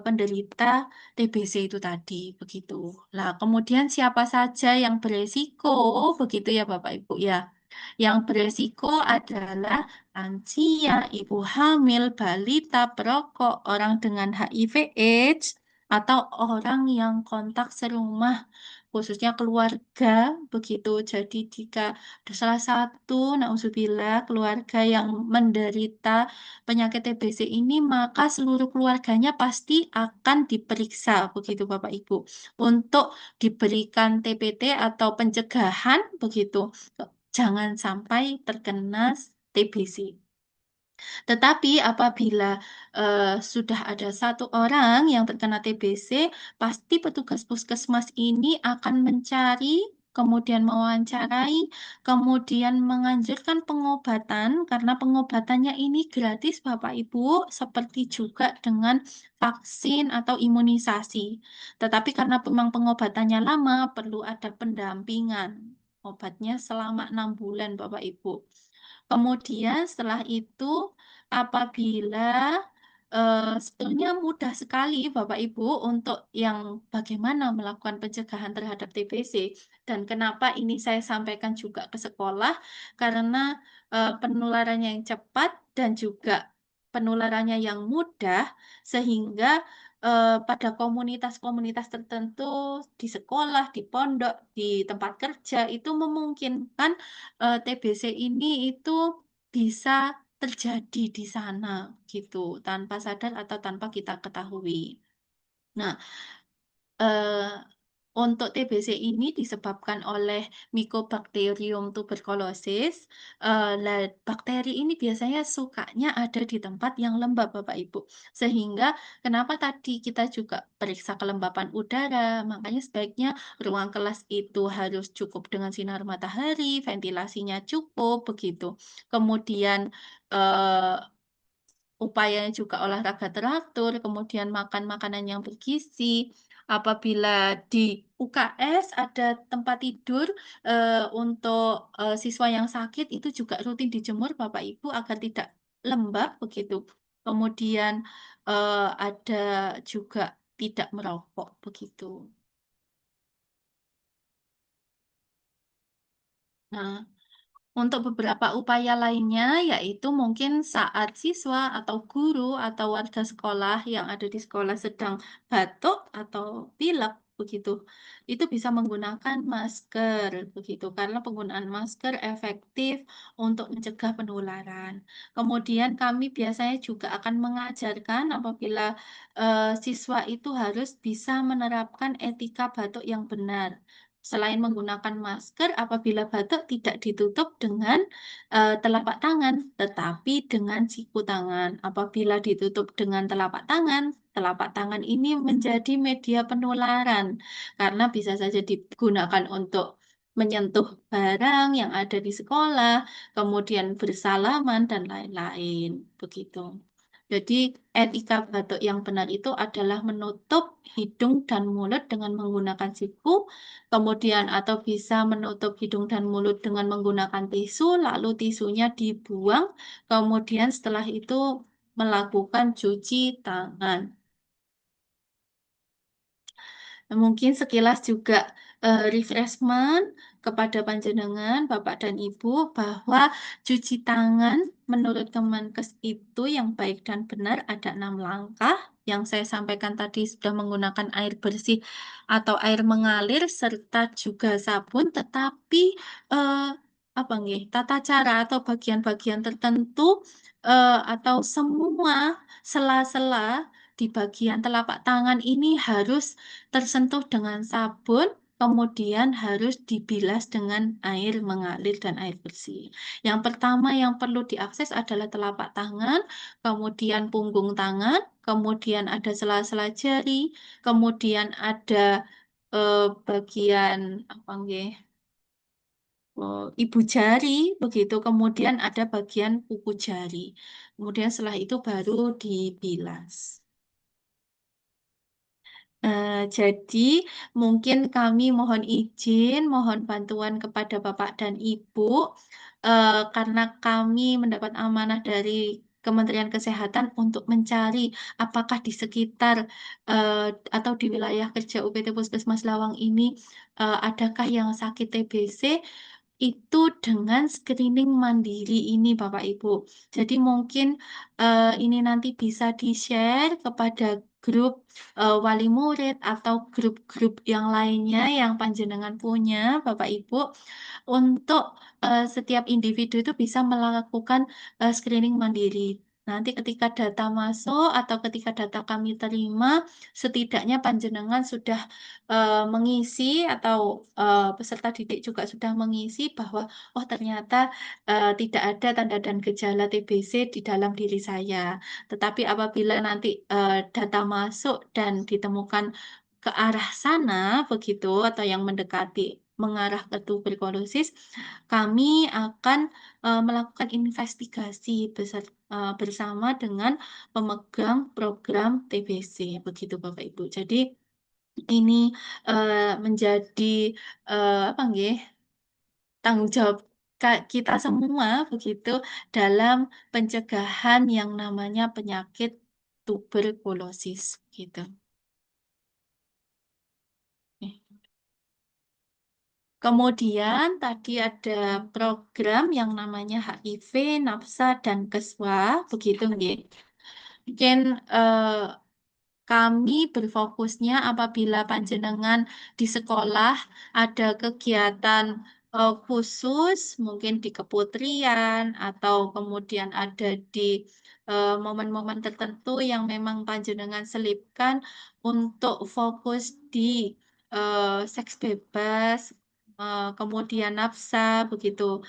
penderita TBC itu tadi, begitu. Nah, kemudian siapa saja yang beresiko, begitu ya Bapak Ibu ya. Yang beresiko adalah lansia, ibu hamil, balita, perokok, orang dengan HIV/AIDS, atau orang yang kontak serumah, khususnya keluarga, begitu. Jadi jika ada salah satu, nauzubillah, keluarga yang menderita penyakit TBC ini, maka seluruh keluarganya pasti akan diperiksa, begitu Bapak Ibu, untuk diberikan TPT atau pencegahan, begitu. Jangan sampai terkena TBC. Tetapi apabila sudah ada satu orang yang terkena TBC, pasti petugas puskesmas ini akan mencari, kemudian mewawancarai, kemudian menganjurkan pengobatan, karena pengobatannya ini gratis Bapak Ibu, seperti juga dengan vaksin atau imunisasi. Tetapi karena memang pengobatannya lama, perlu ada pendampingan. Obatnya selama 6 bulan Bapak Ibu. Kemudian setelah itu apabila Sebetulnya mudah sekali Bapak Ibu untuk yang bagaimana melakukan pencegahan terhadap TBC. Dan kenapa ini saya sampaikan juga ke sekolah, karena penularannya yang cepat dan juga penularannya yang mudah, sehingga pada komunitas-komunitas tertentu di sekolah, di pondok, di tempat kerja itu memungkinkan TBC ini itu bisa terjadi di sana gitu, tanpa sadar atau tanpa kita ketahui. Nah, eh, untuk TBC ini disebabkan oleh Mycobacterium tuberculosis. Bakteri ini biasanya sukanya ada di tempat yang lembab, Bapak Ibu. Sehingga kenapa tadi kita juga periksa kelembapan udara, makanya sebaiknya ruang kelas itu harus cukup dengan sinar matahari, ventilasinya cukup, begitu. Kemudian eh, upayanya juga olahraga teratur, kemudian makan makanan yang bergizi. Apabila di UKS ada tempat tidur untuk siswa yang sakit, itu juga rutin dijemur Bapak Ibu agar tidak lembab begitu. Kemudian ada juga tidak merokok begitu. Nah, untuk beberapa upaya lainnya, yaitu mungkin saat siswa atau guru atau warga sekolah yang ada di sekolah sedang batuk atau pilek, begitu, itu bisa menggunakan masker, begitu, karena penggunaan masker efektif untuk mencegah penularan. Kemudian kami biasanya juga akan mengajarkan apabila siswa itu harus bisa menerapkan etika batuk yang benar. Selain menggunakan masker, apabila batuk tidak ditutup dengan telapak tangan, tetapi dengan siku tangan. Apabila ditutup dengan telapak tangan ini menjadi media penularan karena bisa saja digunakan untuk menyentuh barang yang ada di sekolah, kemudian bersalaman dan lain-lain. Begitu. Jadi etika batuk yang benar itu adalah menutup hidung dan mulut dengan menggunakan siku, kemudian atau bisa menutup hidung dan mulut dengan menggunakan tisu, lalu tisunya dibuang, kemudian setelah itu melakukan cuci tangan. Mungkin sekilas juga refreshment kepada panjenengan, Bapak dan Ibu, bahwa cuci tangan menurut Kemenkes itu yang baik dan benar ada 6 langkah. Yang saya sampaikan tadi sudah menggunakan air bersih atau air mengalir serta juga sabun, tetapi eh, apa nggih, tata cara atau bagian-bagian tertentu atau semua sela-sela di bagian telapak tangan ini harus tersentuh dengan sabun, kemudian harus dibilas dengan air mengalir dan air bersih. Yang pertama yang perlu diakses adalah telapak tangan, kemudian punggung tangan, kemudian ada sela-sela jari, kemudian ada bagian apa nggih? Ibu jari, begitu. Kemudian ada bagian kuku jari. Kemudian setelah itu baru dibilas. Jadi mungkin kami mohon izin, mohon bantuan kepada Bapak dan Ibu, karena kami mendapat amanah dari Kementerian Kesehatan untuk mencari apakah di sekitar eh, atau di wilayah kerja UPT Puskesmas Lawang ini adakah yang sakit TBC itu dengan screening mandiri ini Bapak Ibu. Jadi mungkin ini nanti bisa di-share kepada grup wali murid atau grup-grup yang lainnya yang panjenengan punya Bapak Ibu untuk setiap individu itu bisa melakukan screening mandiri. Nanti ketika data masuk atau ketika data kami terima, setidaknya panjenengan sudah mengisi atau peserta didik juga sudah mengisi bahwa oh ternyata tidak ada tanda dan gejala TBC di dalam diri saya. Tetapi apabila nanti data masuk dan ditemukan ke arah sana begitu atau yang mendekati mengarah ke tuberkulosis, kami akan melakukan investigasi bersama dengan pemegang program TBC begitu Bapak Ibu. Jadi ini menjadi apa nggih, tanggung jawab kita semua begitu dalam pencegahan yang namanya penyakit tuberkulosis gitu. Kemudian tadi ada program yang namanya HIV, NAPSA, dan KESWA, begitu nggih. Mungkin kami berfokusnya apabila panjenengan di sekolah ada kegiatan khusus, mungkin di keputrian atau kemudian ada di momen-momen tertentu yang memang panjenengan selipkan untuk fokus di seks bebas, kemudian nafsa, begitu.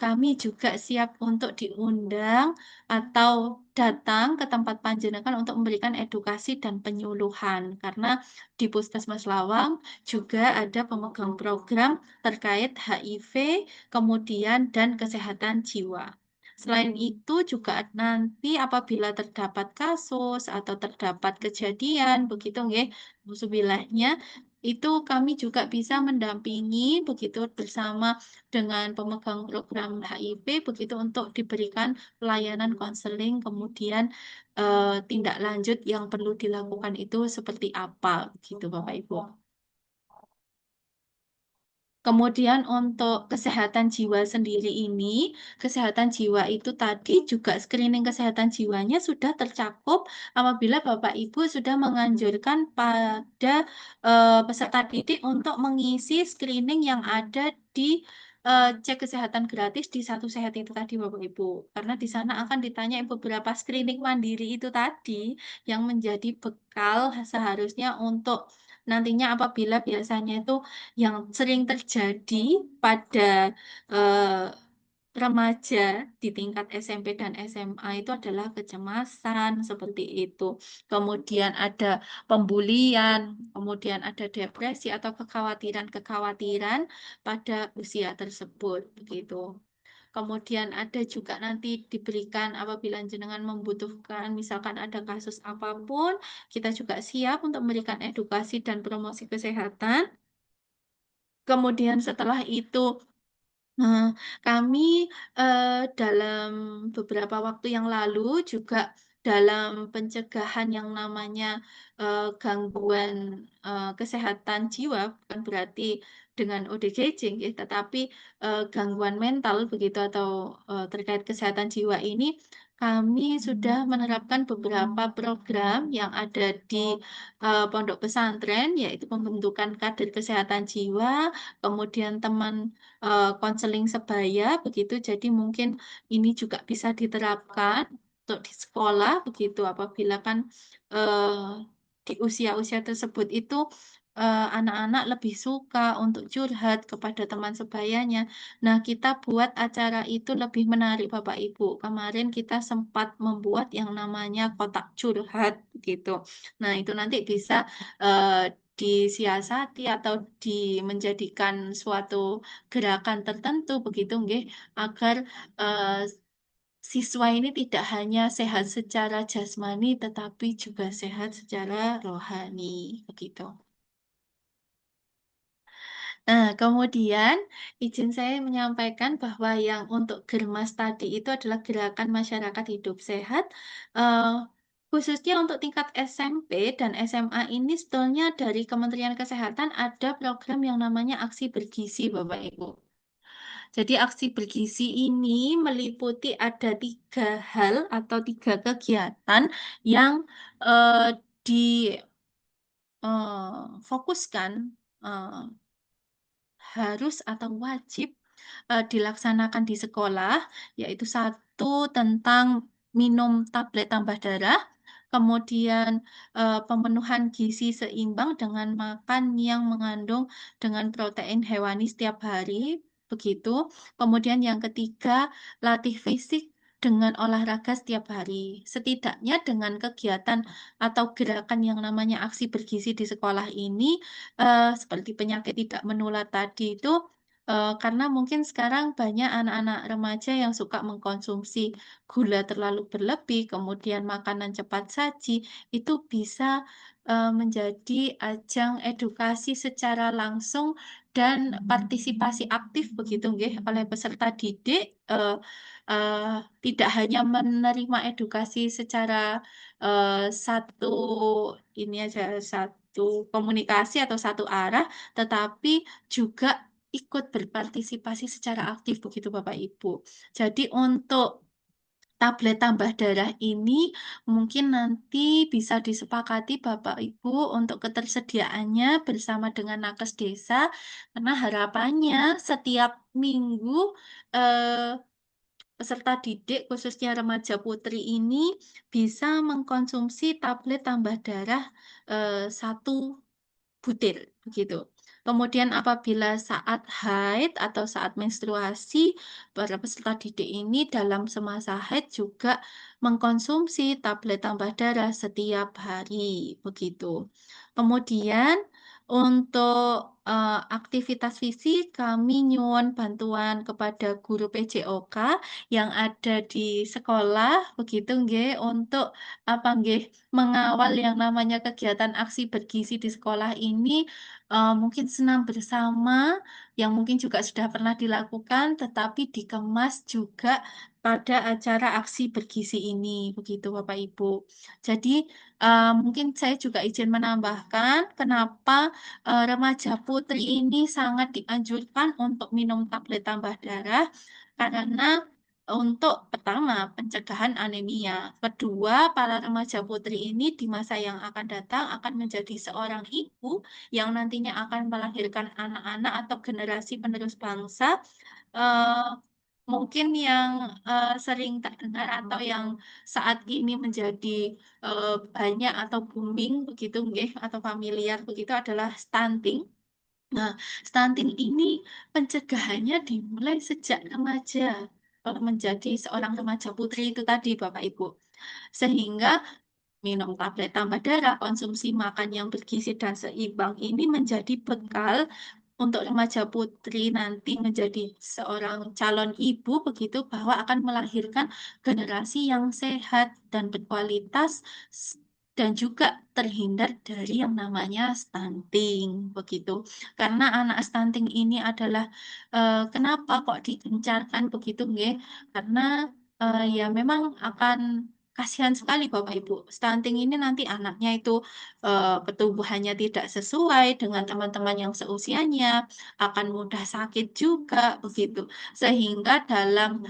Kami juga siap untuk diundang atau datang ke tempat panjenengan untuk memberikan edukasi dan penyuluhan karena di Puskesmas Lawang juga ada pemegang program terkait HIV, kemudian dan kesehatan jiwa. Selain itu juga nanti apabila terdapat kasus atau terdapat kejadian begitu nggih, musubillahnya itu kami juga bisa mendampingi begitu bersama dengan pemegang program HIV begitu untuk diberikan pelayanan konseling, kemudian tindak lanjut yang perlu dilakukan itu seperti apa, gitu Bapak Ibu. Kemudian untuk kesehatan jiwa sendiri ini, kesehatan jiwa itu tadi juga screening kesehatan jiwanya sudah tercakup apabila Bapak Ibu sudah menganjurkan pada peserta didik untuk mengisi screening yang ada di cek kesehatan gratis di Satu Sehat itu tadi Bapak Ibu. Karena di sana akan ditanya beberapa screening mandiri itu tadi yang menjadi bekal seharusnya untuk nantinya apabila biasanya itu yang sering terjadi pada eh, remaja di tingkat SMP dan SMA itu adalah kecemasan seperti itu. Kemudian ada pembulian, kemudian ada depresi atau kekhawatiran-kekhawatiran pada usia tersebut begitu. Kemudian ada juga nanti diberikan apabila jenengan membutuhkan, misalkan ada kasus apapun, kita juga siap untuk memberikan edukasi dan promosi kesehatan. Kemudian setelah itu, kami dalam beberapa waktu yang lalu juga dalam pencegahan yang namanya gangguan kesehatan jiwa, bukan berarti dengan ODGJ, ya, tetapi gangguan mental begitu atau terkait kesehatan jiwa ini, kami sudah menerapkan beberapa program yang ada di pondok pesantren, yaitu pembentukan kader kesehatan jiwa, kemudian teman konseling sebaya begitu. Jadi mungkin ini juga bisa diterapkan untuk di sekolah begitu apabila kan di usia-usia tersebut itu anak-anak lebih suka untuk curhat kepada teman sebayanya. Nah, kita buat acara itu lebih menarik Bapak Ibu. Kemarin kita sempat membuat yang namanya kotak curhat gitu. Nah, itu nanti bisa disiasati atau menjadikan suatu gerakan tertentu begitu nggih agar siswa ini tidak hanya sehat secara jasmani tetapi juga sehat secara rohani begitu. Nah, kemudian izin saya menyampaikan bahwa yang untuk Germas tadi itu adalah gerakan masyarakat hidup sehat. Eh, Khususnya untuk tingkat SMP dan SMA ini sebetulnya dari Kementerian Kesehatan ada program yang namanya Aksi Bergizi, Bapak Ibu. Jadi aksi bergizi ini meliputi ada 3 hal atau 3 kegiatan yang difokuskan harus atau wajib dilaksanakan di sekolah, yaitu satu tentang minum tablet tambah darah, kemudian pemenuhan gizi seimbang dengan makan yang mengandung dengan protein hewani setiap hari, begitu. Kemudian yang ketiga, latih fisik dengan olahraga setiap hari. Setidaknya dengan kegiatan atau gerakan yang namanya aksi bergizi di sekolah ini, seperti penyakit tidak menular tadi itu, karena mungkin sekarang banyak anak-anak remaja yang suka mengkonsumsi gula terlalu berlebih, kemudian makanan cepat saji, itu bisa menjadi ajang edukasi secara langsung dan partisipasi aktif begitu nggih oleh peserta didik tidak hanya menerima edukasi secara satu ini aja, satu komunikasi atau satu arah, tetapi juga ikut berpartisipasi secara aktif begitu Bapak Ibu. Jadi untuk tablet tambah darah ini mungkin nanti bisa disepakati Bapak Ibu untuk ketersediaannya bersama dengan nakes desa, karena harapannya setiap minggu eh, peserta didik khususnya remaja putri ini bisa mengkonsumsi tablet tambah darah satu butir begitu. Kemudian apabila saat haid atau saat menstruasi, para peserta didik ini dalam semasa haid juga mengkonsumsi tablet tambah darah setiap hari begitu. Kemudian untuk aktivitas fisik kami nyuwun bantuan kepada guru PJOK yang ada di sekolah begitu nggih untuk apa nggih mengawal yang namanya kegiatan aksi bergizi di sekolah ini mungkin senam bersama yang mungkin juga sudah pernah dilakukan tetapi dikemas juga pada acara aksi bergizi ini begitu Bapak Ibu. Jadi mungkin saya juga izin menambahkan kenapa remaja putri ini sangat dianjurkan untuk minum tablet tambah darah karena untuk pertama, pencegahan anemia. Kedua, para remaja putri ini di masa yang akan datang akan menjadi seorang ibu yang nantinya akan melahirkan anak-anak atau generasi penerus bangsa. eh, Mungkin yang sering terdengar atau yang saat ini menjadi banyak atau booming begitu, nggih, atau familiar begitu adalah stunting. Nah, stunting ini pencegahannya dimulai sejak remaja. Kalau menjadi seorang remaja putri itu tadi, Bapak Ibu. Sehingga minum tablet tambah darah, konsumsi makan yang bergizi dan seimbang ini menjadi bekal untuk remaja putri nanti menjadi seorang calon ibu begitu bahwa akan melahirkan generasi yang sehat dan berkualitas dan juga terhindar dari yang namanya stunting begitu. Karena anak stunting ini adalah kenapa kok digencarkan begitu nggih? Karena ya memang akan kasihan sekali Bapak Ibu. Stunting ini nanti anaknya itu pertumbuhannya tidak sesuai dengan teman-teman yang seusianya, akan mudah sakit juga begitu. Sehingga dalam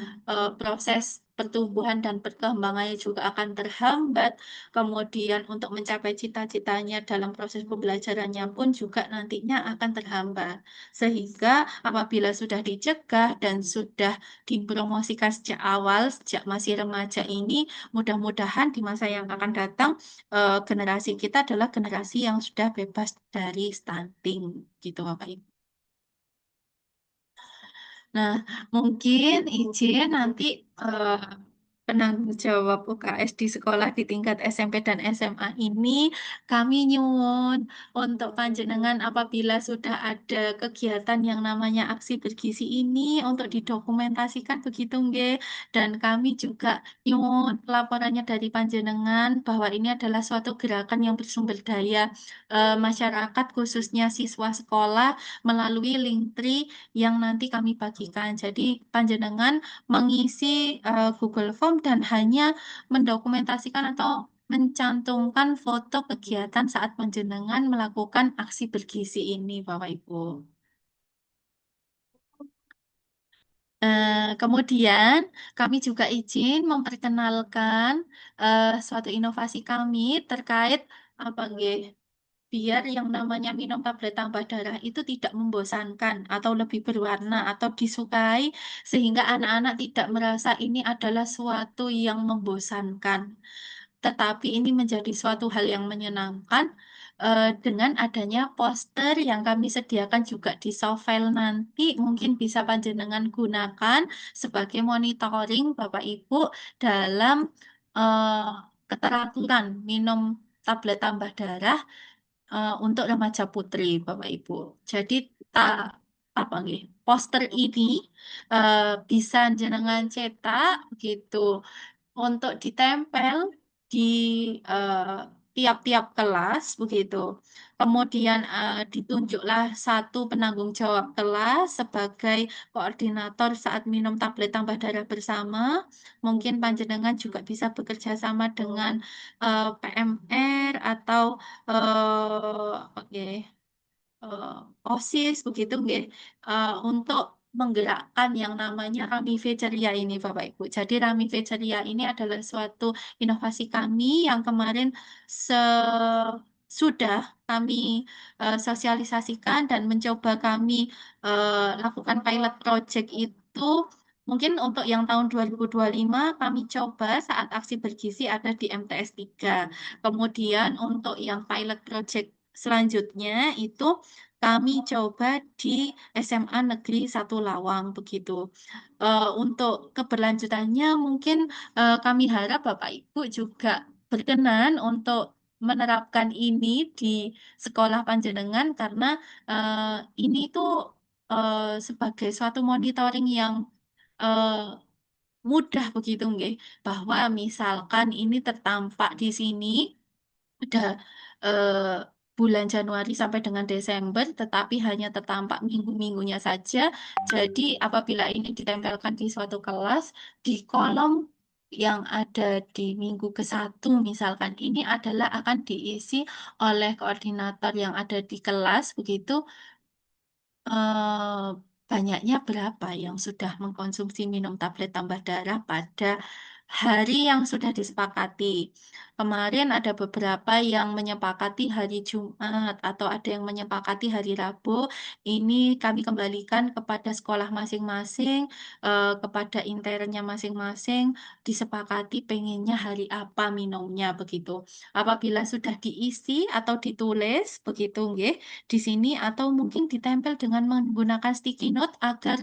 proses pertumbuhan dan perkembangannya juga akan terhambat. Kemudian untuk mencapai cita-citanya dalam proses pembelajarannya pun juga nantinya akan terhambat. Sehingga apabila sudah dicegah dan sudah dipromosikan sejak awal, sejak masih remaja ini, mudah-mudahan di masa yang akan datang generasi kita adalah generasi yang sudah bebas dari stunting gitu Bapak Ibu. Nah, mungkin izin nanti penanggung jawab UKS di sekolah di tingkat SMP dan SMA ini kami nyuwun untuk panjenengan apabila sudah ada kegiatan yang namanya aksi bergizi ini untuk didokumentasikan begitu nggih dan kami juga nyuwun laporannya dari panjenengan bahwa ini adalah suatu gerakan yang bersumber daya masyarakat khususnya siswa sekolah melalui Linktree yang nanti kami bagikan. Jadi panjenengan mengisi Google Form dan hanya mendokumentasikan atau mencantumkan foto kegiatan saat panjenengan melakukan aksi bergizi ini, Bapak Ibu. Kemudian kami juga izin memperkenalkan suatu inovasi kami terkait apa nggih, biar yang namanya minum tablet tambah darah itu tidak membosankan atau lebih berwarna atau disukai sehingga anak-anak tidak merasa ini adalah suatu yang membosankan. Tetapi ini menjadi suatu hal yang menyenangkan dengan adanya poster yang kami sediakan juga di softfile nanti mungkin bisa panjenengan gunakan sebagai monitoring Bapak Ibu dalam eh, keteraturan minum tablet tambah darah untuk remaja putri, Bapak Ibu. Jadi apa nih? Poster ini bisa jenengan cetak gitu untuk ditempel di eh, tiap-tiap kelas begitu. Kemudian ditunjuklah satu penanggung jawab kelas sebagai koordinator saat minum tablet tambah darah bersama. Mungkin panjenengan juga bisa bekerja sama dengan PMR atau oke, OSIS begitu nggih, untuk menggerakkan yang namanya Ramive Ceria ini Bapak Ibu. Jadi Ramive Ceria ini adalah suatu inovasi kami yang kemarin sudah kami sosialisasikan dan mencoba kami lakukan pilot project itu mungkin untuk yang tahun 2025 kami coba saat aksi bergizi ada di MTS 3. Kemudian untuk yang pilot project selanjutnya itu kami coba di SMA Negeri 1 Lawang begitu. Untuk keberlanjutannya mungkin kami harap Bapak Ibu juga berkenan untuk menerapkan ini di sekolah panjenengan karena ini tuh sebagai suatu monitoring yang eh, mudah begitu nggih. Bahwa misalkan ini tertampak di sini pada bulan Januari sampai dengan Desember, tetapi hanya tertampak minggu-minggunya saja. Jadi apabila ini ditempelkan di suatu kelas, di kolom yang ada di minggu ke-1 misalkan ini adalah akan diisi oleh koordinator yang ada di kelas, begitu eh, banyaknya berapa yang sudah mengkonsumsi minum tablet tambah darah pada hari yang sudah disepakati. Kemarin ada beberapa yang menyepakati hari Jumat atau ada yang menyepakati hari Rabu. Ini kami kembalikan kepada sekolah masing-masing, kepada internnya masing-masing, disepakati pengennya hari apa minumnya begitu. Apabila sudah diisi atau ditulis begitu, nggih, di sini atau mungkin ditempel dengan menggunakan sticky note agar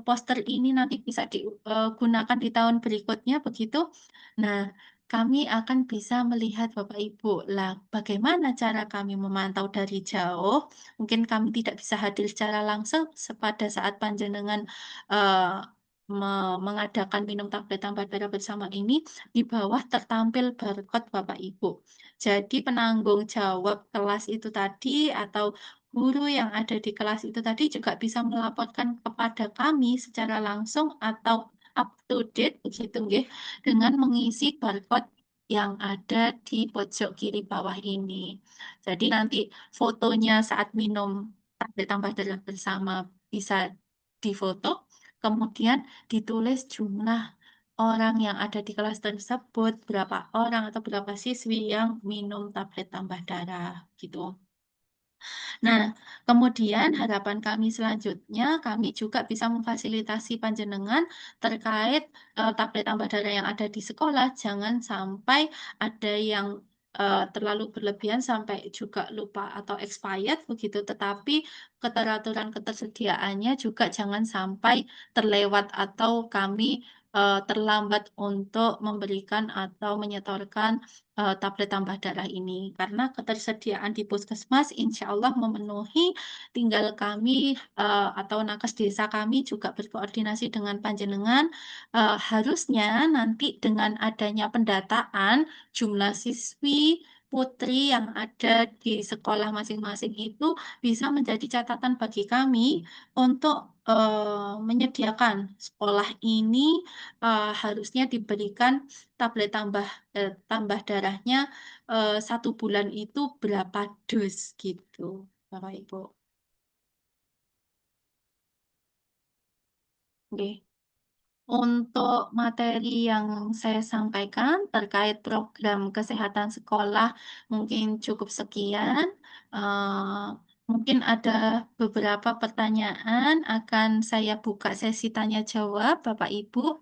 poster ini nanti bisa digunakan di tahun berikutnya begitu. Nah, kami akan bisa melihat Bapak Ibu lah bagaimana cara kami memantau dari jauh. Mungkin kami tidak bisa hadir secara langsung pada saat panjenengan mengadakan minum tablet tambah darah bersama ini di bawah tertampil barcode Bapak Ibu. Jadi penanggung jawab kelas itu tadi atau guru yang ada di kelas itu tadi juga bisa melaporkan kepada kami secara langsung atau up to date begitu nggih, dengan mengisi barcode yang ada di pojok kiri bawah ini. Jadi nanti fotonya saat minum tablet tambah darah bersama bisa difoto, kemudian ditulis jumlah orang yang ada di kelas tersebut, berapa orang atau berapa siswi yang minum tablet tambah darah gitu. Nah, kemudian harapan kami selanjutnya, kami juga bisa memfasilitasi panjenengan terkait tablet tambah darah yang ada di sekolah. Jangan sampai ada yang terlalu berlebihan sampai juga lupa atau expired begitu. Tetapi keteraturan ketersediaannya juga jangan sampai terlewat atau kami terlambat untuk memberikan atau menyetorkan tablet tambah darah ini karena ketersediaan di puskesmas insya Allah memenuhi, tinggal kami atau nakes desa kami juga berkoordinasi dengan panjenengan. Harusnya nanti dengan adanya pendataan jumlah siswi putri yang ada di sekolah masing-masing itu bisa menjadi catatan bagi kami untuk menyediakan sekolah ini harusnya diberikan tablet tambah darahnya 1 bulan itu berapa dos gitu, Bapak Ibu. Oke. Untuk materi yang saya sampaikan terkait program kesehatan sekolah mungkin cukup sekian. Eh, Mungkin ada beberapa pertanyaan akan saya buka sesi tanya jawab, Bapak Ibu.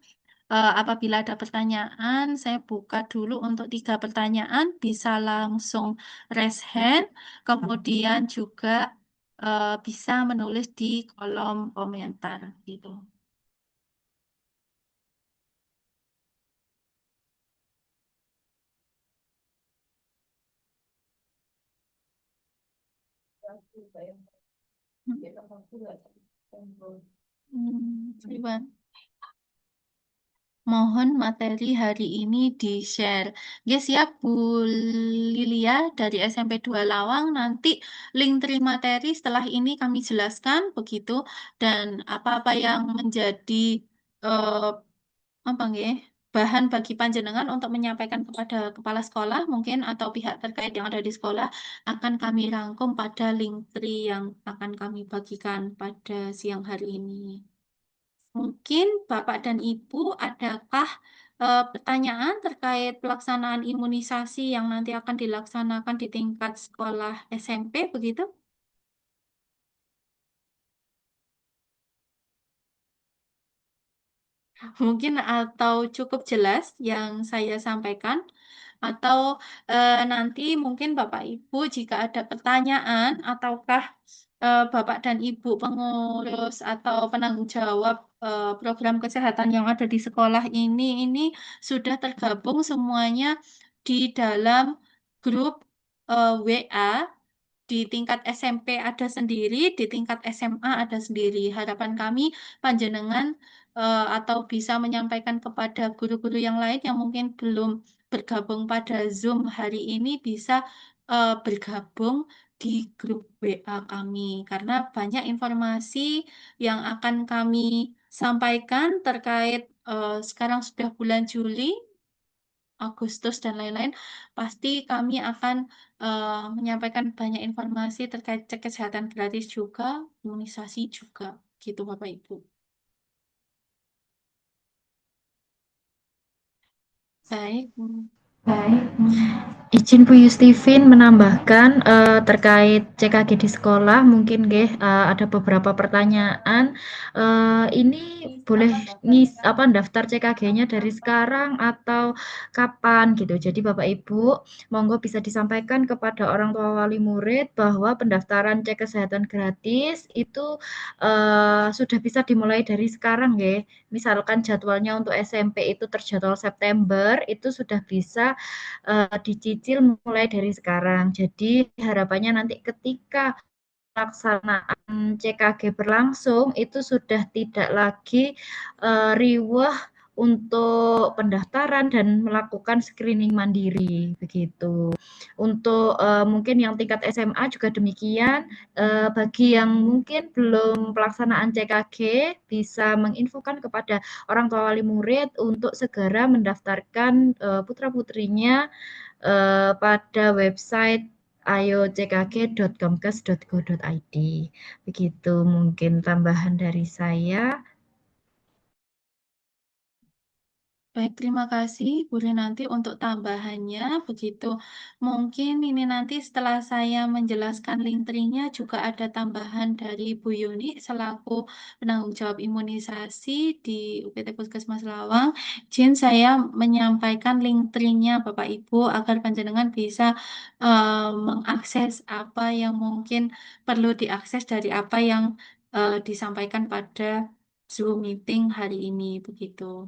Apabila ada pertanyaan, saya buka dulu untuk 3 pertanyaan, bisa langsung raise hand, kemudian juga bisa menulis di kolom komentar gitu. Hmm, Iwan. mohon materi hari ini di-share. Ya siap Bu Lilia dari SMP 2 Lawang, nanti link terima materi setelah ini kami jelaskan begitu, dan apa-apa yang menjadi eh, apa nggih, bahan bagi panjenengan untuk menyampaikan kepada kepala sekolah mungkin atau pihak terkait yang ada di sekolah akan kami rangkum pada link tree yang akan kami bagikan pada siang hari ini. Mungkin Bapak dan Ibu, adakah pertanyaan terkait pelaksanaan imunisasi yang nanti akan dilaksanakan di tingkat sekolah SMP begitu? Mungkin atau cukup jelas yang saya sampaikan, atau nanti mungkin Bapak Ibu jika ada pertanyaan ataukah Bapak dan Ibu pengurus atau penanggung jawab program kesehatan yang ada di sekolah ini sudah tergabung semuanya di dalam grup WA. Di tingkat SMP ada sendiri, di tingkat SMA ada sendiri. Harapan kami panjenengan atau bisa menyampaikan kepada guru-guru yang lain yang mungkin belum bergabung pada Zoom hari ini bisa bergabung di grup WA kami karena banyak informasi yang akan kami sampaikan terkait sekarang sudah bulan Juli, Agustus dan lain-lain, pasti kami akan menyampaikan banyak informasi terkait cek kesehatan gratis juga, imunisasi juga, gitu Bapak Ibu. Baik. Izin Bu Yustifin menambahkan terkait CKG di sekolah mungkin ada beberapa pertanyaan. Ini boleh daftar CKG-nya dari sekarang atau kapan gitu. Jadi Bapak Ibu, monggo bisa disampaikan kepada orang tua wali murid bahwa pendaftaran cek kesehatan gratis itu sudah bisa dimulai dari sekarang nggih. Misalkan jadwalnya untuk SMP itu terjadwal September, itu sudah bisa dicicil mulai dari sekarang. Jadi harapannya nanti ketika pelaksanaan CKG berlangsung itu sudah tidak lagi riweh untuk pendaftaran dan melakukan screening mandiri begitu. Untuk mungkin yang tingkat SMA juga demikian. Bagi yang mungkin belum pelaksanaan CKG bisa menginfokan kepada orang tua wali murid untuk segera mendaftarkan putra-putrinya pada website ayockg.kemkes.go.id. Begitu mungkin tambahan dari saya. Baik, terima kasih Bu nanti untuk tambahannya. Begitu, mungkin ini nanti setelah saya menjelaskan link tree-nya juga ada tambahan dari Bu Yuni selaku penanggung jawab imunisasi di UPT Puskesmas Lawang. Izin saya menyampaikan link tree-nya Bapak Ibu agar panjenengan bisa mengakses apa yang mungkin perlu diakses dari apa yang disampaikan pada Zoom meeting hari ini begitu.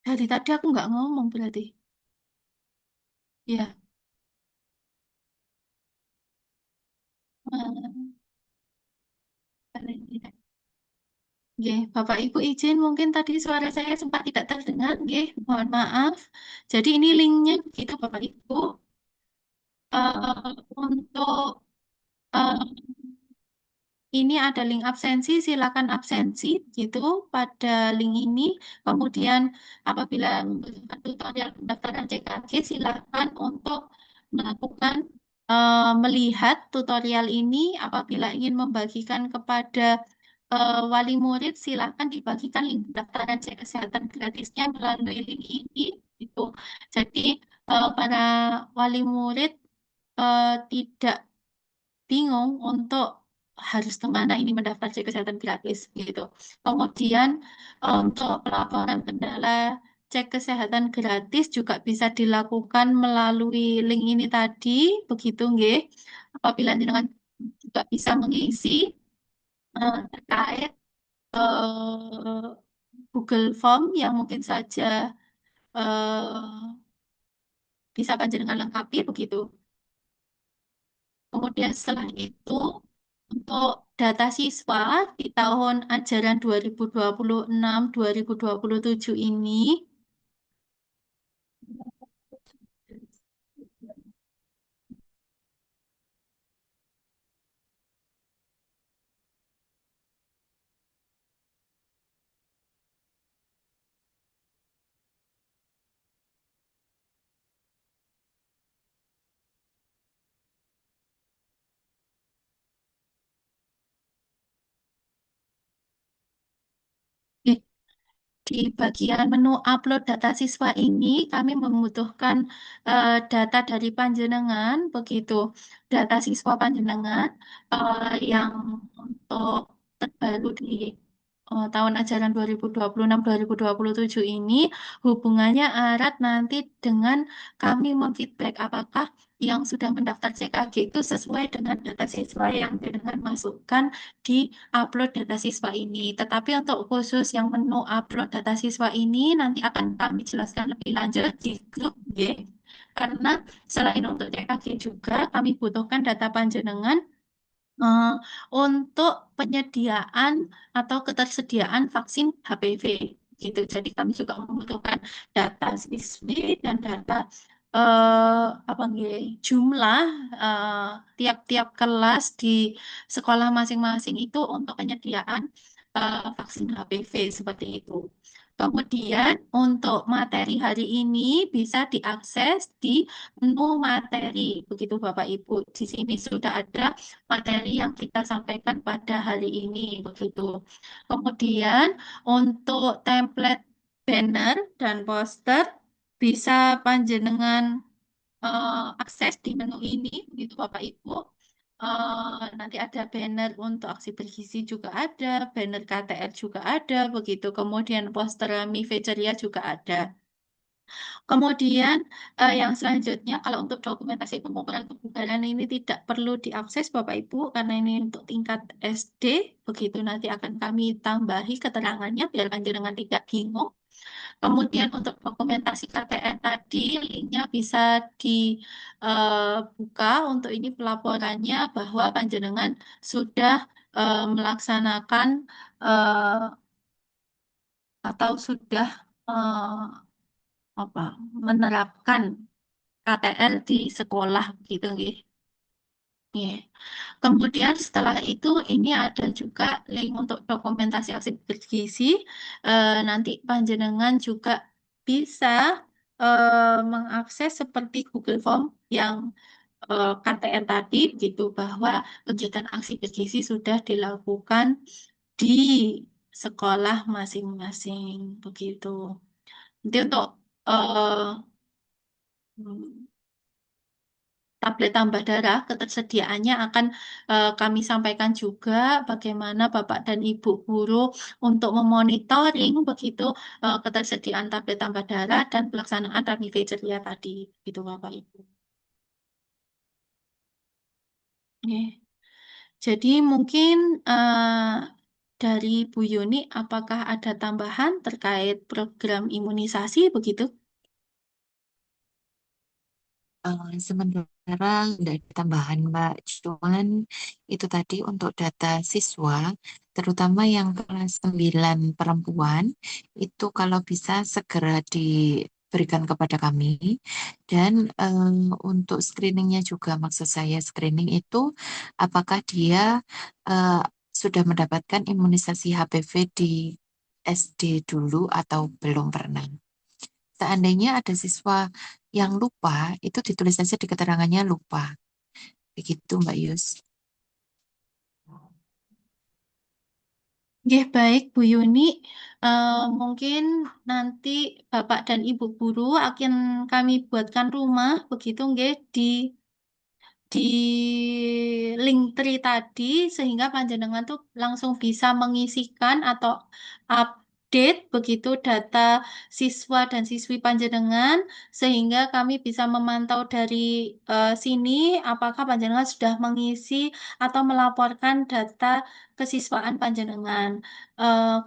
Dari tadi aku nggak ngomong berarti. Ya. Nggih, Bapak Ibu izin mungkin tadi suara saya sempat tidak terdengar, nggih, mohon maaf. Jadi ini linknya gitu Bapak Ibu. Untuk eh, ini ada link absensi, silakan absensi gitu pada link ini. Kemudian apabila membutuhkan tutorial pendaftaran CKG, silakan untuk melakukan melihat tutorial ini. Apabila ingin membagikan kepada wali murid, silakan dibagikan link pendaftaran cek kesehatan gratisnya melalui link ini. Gitu. Jadi para wali murid tidak bingung untuk harus kemana ini mendaftar cek kesehatan gratis gitu. Kemudian untuk pelaporan kendala cek kesehatan gratis juga bisa dilakukan melalui link ini tadi, begitu nggih. Apabila dengan juga bisa mengisi terkait Google Form yang mungkin saja bisa panjenengan lengkapi begitu. Kemudian setelah itu, untuk data siswa di tahun ajaran 2026-2027 ini, di bagian menu upload data siswa ini, kami membutuhkan data dari panjenengan, begitu. Data siswa panjenengan yang untuk terbaru di tahun ajaran 2026-2027 ini, hubungannya erat nanti dengan kami memfeedback apakah yang sudah mendaftar CKG itu sesuai dengan data siswa yang dengan masukkan di upload data siswa ini. Tetapi untuk khusus yang menu upload data siswa ini nanti akan kami jelaskan lebih lanjut di grup G. Karena selain untuk CKG juga kami butuhkan data panjenengan eh, untuk penyediaan atau ketersediaan vaksin HPV gitu. Jadi kami juga membutuhkan data siswi dan data apa nggih, jumlah eh, tiap-tiap kelas di sekolah masing-masing itu untuk penyediaan vaksin HPV seperti itu. Kemudian untuk materi hari ini bisa diakses di menu materi. Begitu Bapak Ibu. Di sini sudah ada materi yang kita sampaikan pada hari ini. Begitu. Kemudian untuk template banner dan poster bisa panjenengan akses di menu ini, gitu Bapak Ibu. Nanti ada banner untuk aksi bergizi juga ada, banner KTR juga ada, begitu. Kemudian poster Mive Ceria juga ada. Kemudian yang selanjutnya kalau untuk dokumentasi pengukuran kebugaran ini tidak perlu diakses Bapak Ibu karena ini untuk tingkat SD, begitu nanti akan kami tambahi keterangannya biar panjenengan tidak bingung. Kemudian untuk dokumentasi KTR tadi, linknya bisa dibuka untuk ini pelaporannya bahwa panjenengan sudah melaksanakan eh, atau sudah apa menerapkan KTR di sekolah gitu nggih. Iya. Kemudian setelah itu ini ada juga link untuk dokumentasi aksi bergizi. Nanti panjenengan juga bisa mengakses seperti Google Form yang KTR tadi gitu bahwa kegiatan aksi bergizi sudah dilakukan di sekolah masing-masing begitu. Nanti untuk tablet tambah darah, ketersediaannya akan kami sampaikan juga bagaimana Bapak dan Ibu guru untuk memonitoring begitu ketersediaan tablet tambah darah dan pelaksanaan Ramivegeria tadi, gitu Bapak Ibu. Oke. Jadi mungkin dari Bu Yuni, apakah ada tambahan terkait program imunisasi begitu? Sementara nggak ada tambahan, Mbak. Cuman itu tadi untuk data siswa, terutama yang kelas 9 perempuan, itu kalau bisa segera diberikan kepada kami. Dan untuk screeningnya juga, maksud saya screening itu apakah dia eh, sudah mendapatkan imunisasi HPV di SD dulu atau belum pernah. Seandainya ada siswa yang lupa, itu ditulis saja di keterangannya lupa. Begitu, Mbak Yus. Nggih, baik Bu Yuni. Mungkin nanti Bapak dan Ibu guru akan kami buatkan rumah begitu nggih di link tree tadi sehingga panjenengan tuh langsung bisa mengisikan atau update begitu data siswa dan siswi panjenengan sehingga kami bisa memantau dari sini apakah panjenengan sudah mengisi atau melaporkan data kesiswaan panjenengan.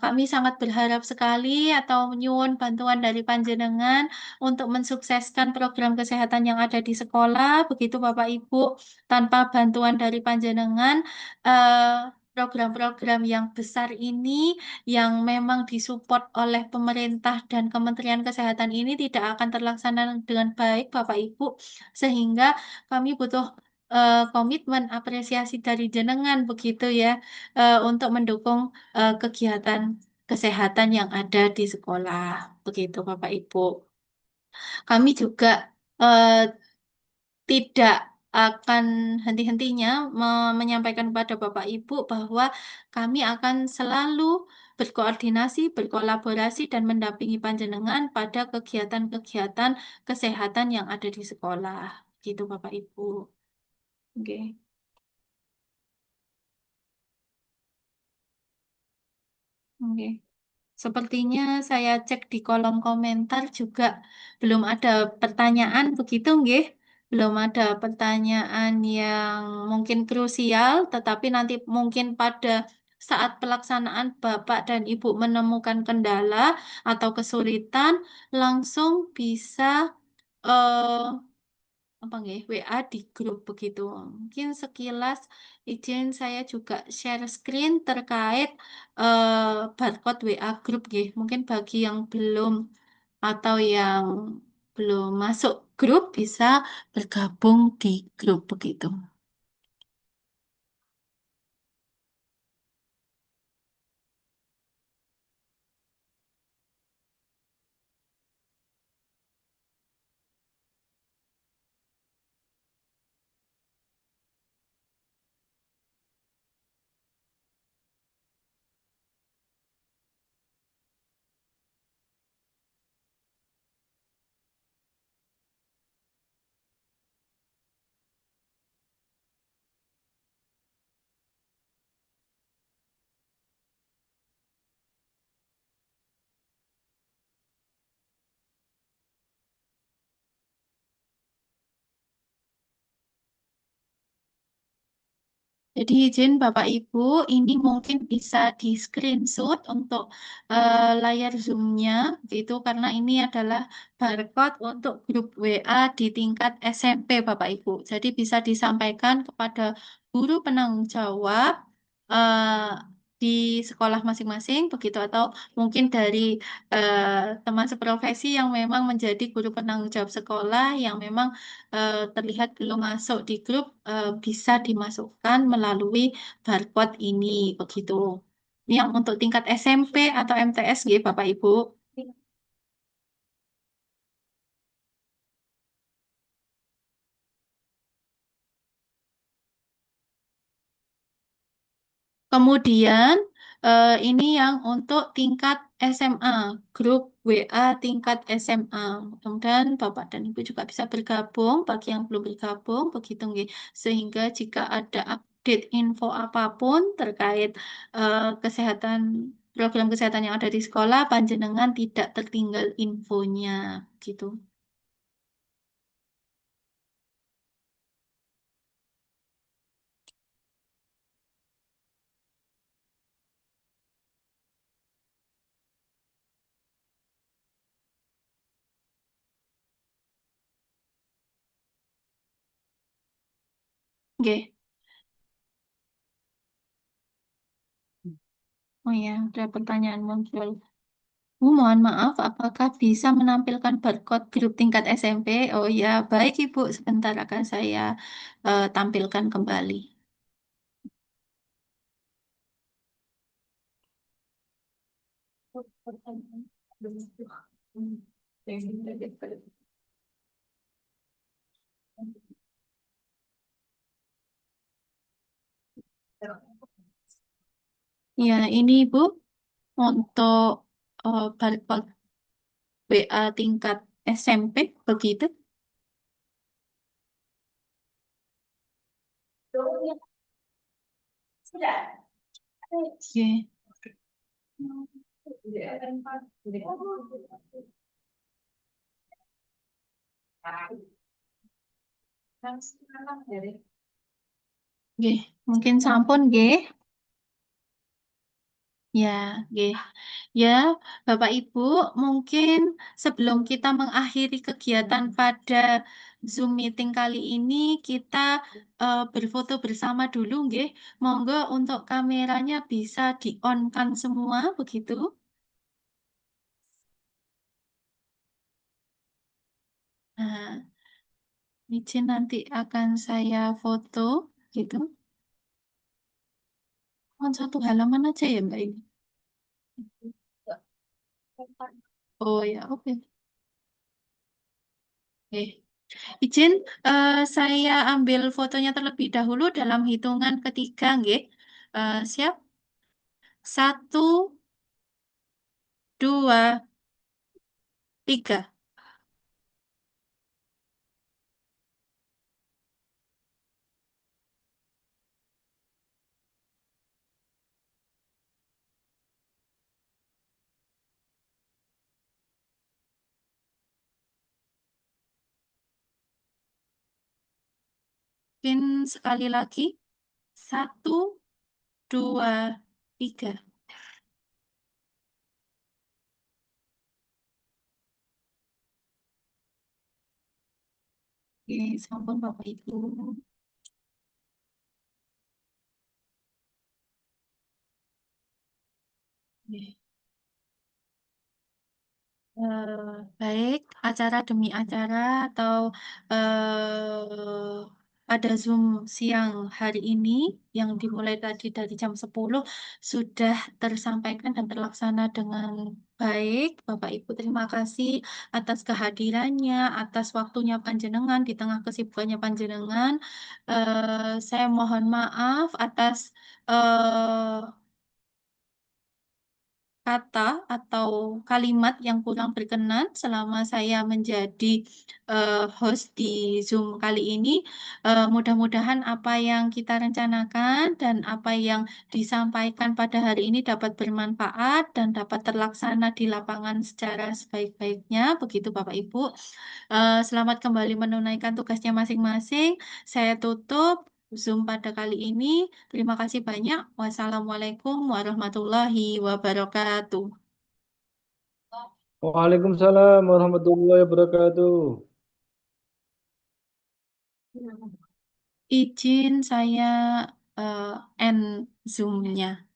Kami sangat berharap sekali atau nyuwun bantuan dari panjenengan untuk mensukseskan program kesehatan yang ada di sekolah begitu Bapak Ibu tanpa bantuan dari panjenengan, program-program yang besar ini yang memang disupport oleh pemerintah dan Kementerian Kesehatan ini tidak akan terlaksana dengan baik, Bapak Ibu, sehingga kami butuh komitmen apresiasi dari jenengan begitu ya, untuk mendukung kegiatan kesehatan yang ada di sekolah, begitu Bapak Ibu. Kami juga eh, tidak akan henti-hentinya menyampaikan kepada Bapak Ibu bahwa kami akan selalu berkoordinasi, berkolaborasi, dan mendampingi panjenengan pada kegiatan-kegiatan kesehatan yang ada di sekolah. Gitu Bapak Ibu. Oke. Oke. Sepertinya saya cek di kolom komentar juga belum ada pertanyaan begitu nggih? Belum ada pertanyaan yang mungkin krusial, tetapi nanti mungkin pada saat pelaksanaan Bapak dan Ibu menemukan kendala atau kesulitan, langsung bisa eh, apa nggih WA di grup begitu. Mungkin sekilas izin saya juga share screen terkait barcode WA grup nggih. Mungkin bagi yang belum atau yang belum masuk grup bisa bergabung di grup begitu. Jadi izin Bapak Ibu, ini mungkin bisa di screenshot untuk layar Zoom-nya, gitu, karena ini adalah barcode untuk grup WA di tingkat SMP Bapak Ibu. Jadi bisa disampaikan kepada guru penanggung jawab eh, di sekolah masing-masing, begitu, atau mungkin dari teman seprofesi yang memang menjadi guru penanggung jawab sekolah yang memang terlihat belum masuk di grup bisa dimasukkan melalui barcode ini begitu. Ini yang untuk tingkat SMP atau MTS gitu Bapak Ibu. Kemudian ini yang untuk tingkat SMA, grup WA tingkat SMA. Mudah-mudahan Bapak dan Ibu juga bisa bergabung bagi yang belum bergabung begitu nggih. Sehingga jika ada update info apapun terkait kesehatan program kesehatan yang ada di sekolah, panjenengan tidak tertinggal infonya gitu. Nggih. Oh ya, ada pertanyaan muncul. Bu, mohon maaf, apakah bisa menampilkan barcode grup tingkat SMP? Oh ya, baik Ibu, sebentar akan saya tampilkan kembali. Ya, ini Ibu, untuk barcode WA tingkat SMP, begitu? Oke. Nggih, mungkin sampun nggih. Ya, nggih. Ya, Bapak Ibu, mungkin sebelum kita mengakhiri kegiatan pada Zoom meeting kali ini, kita berfoto bersama dulu, nggih. Monggo untuk kameranya bisa di-on-kan semua, begitu. Nah, izin nanti akan saya foto, gitu. Satu halaman aja ya, Mbak Ibu. Oh ya, oke. Oke. Izin, saya ambil fotonya terlebih dahulu dalam hitungan ketiga, nggih. Siap? 1, 2, 3. Mungkin sekali lagi. 1, 2, 3. Oke, sampun Bapak Ibu. Oke. Baik, acara demi acara atau pada Zoom siang hari ini yang dimulai tadi dari jam 10 sudah tersampaikan dan terlaksana dengan baik. Bapak Ibu terima kasih atas kehadirannya, atas waktunya panjenengan di tengah kesibukannya panjenengan. Saya mohon maaf atas eh, kata atau kalimat yang kurang berkenan selama saya menjadi host di Zoom kali ini. Mudah-mudahan apa yang kita rencanakan dan apa yang disampaikan pada hari ini dapat bermanfaat dan dapat terlaksana di lapangan secara sebaik-baiknya. Begitu Bapak Ibu. Selamat kembali menunaikan tugasnya masing-masing. Saya tutup Zoom pada kali ini. Terima kasih banyak. Wassalamualaikum warahmatullahi wabarakatuh. Waalaikumsalam warahmatullahi wabarakatuh. Izin saya end Zoom-nya.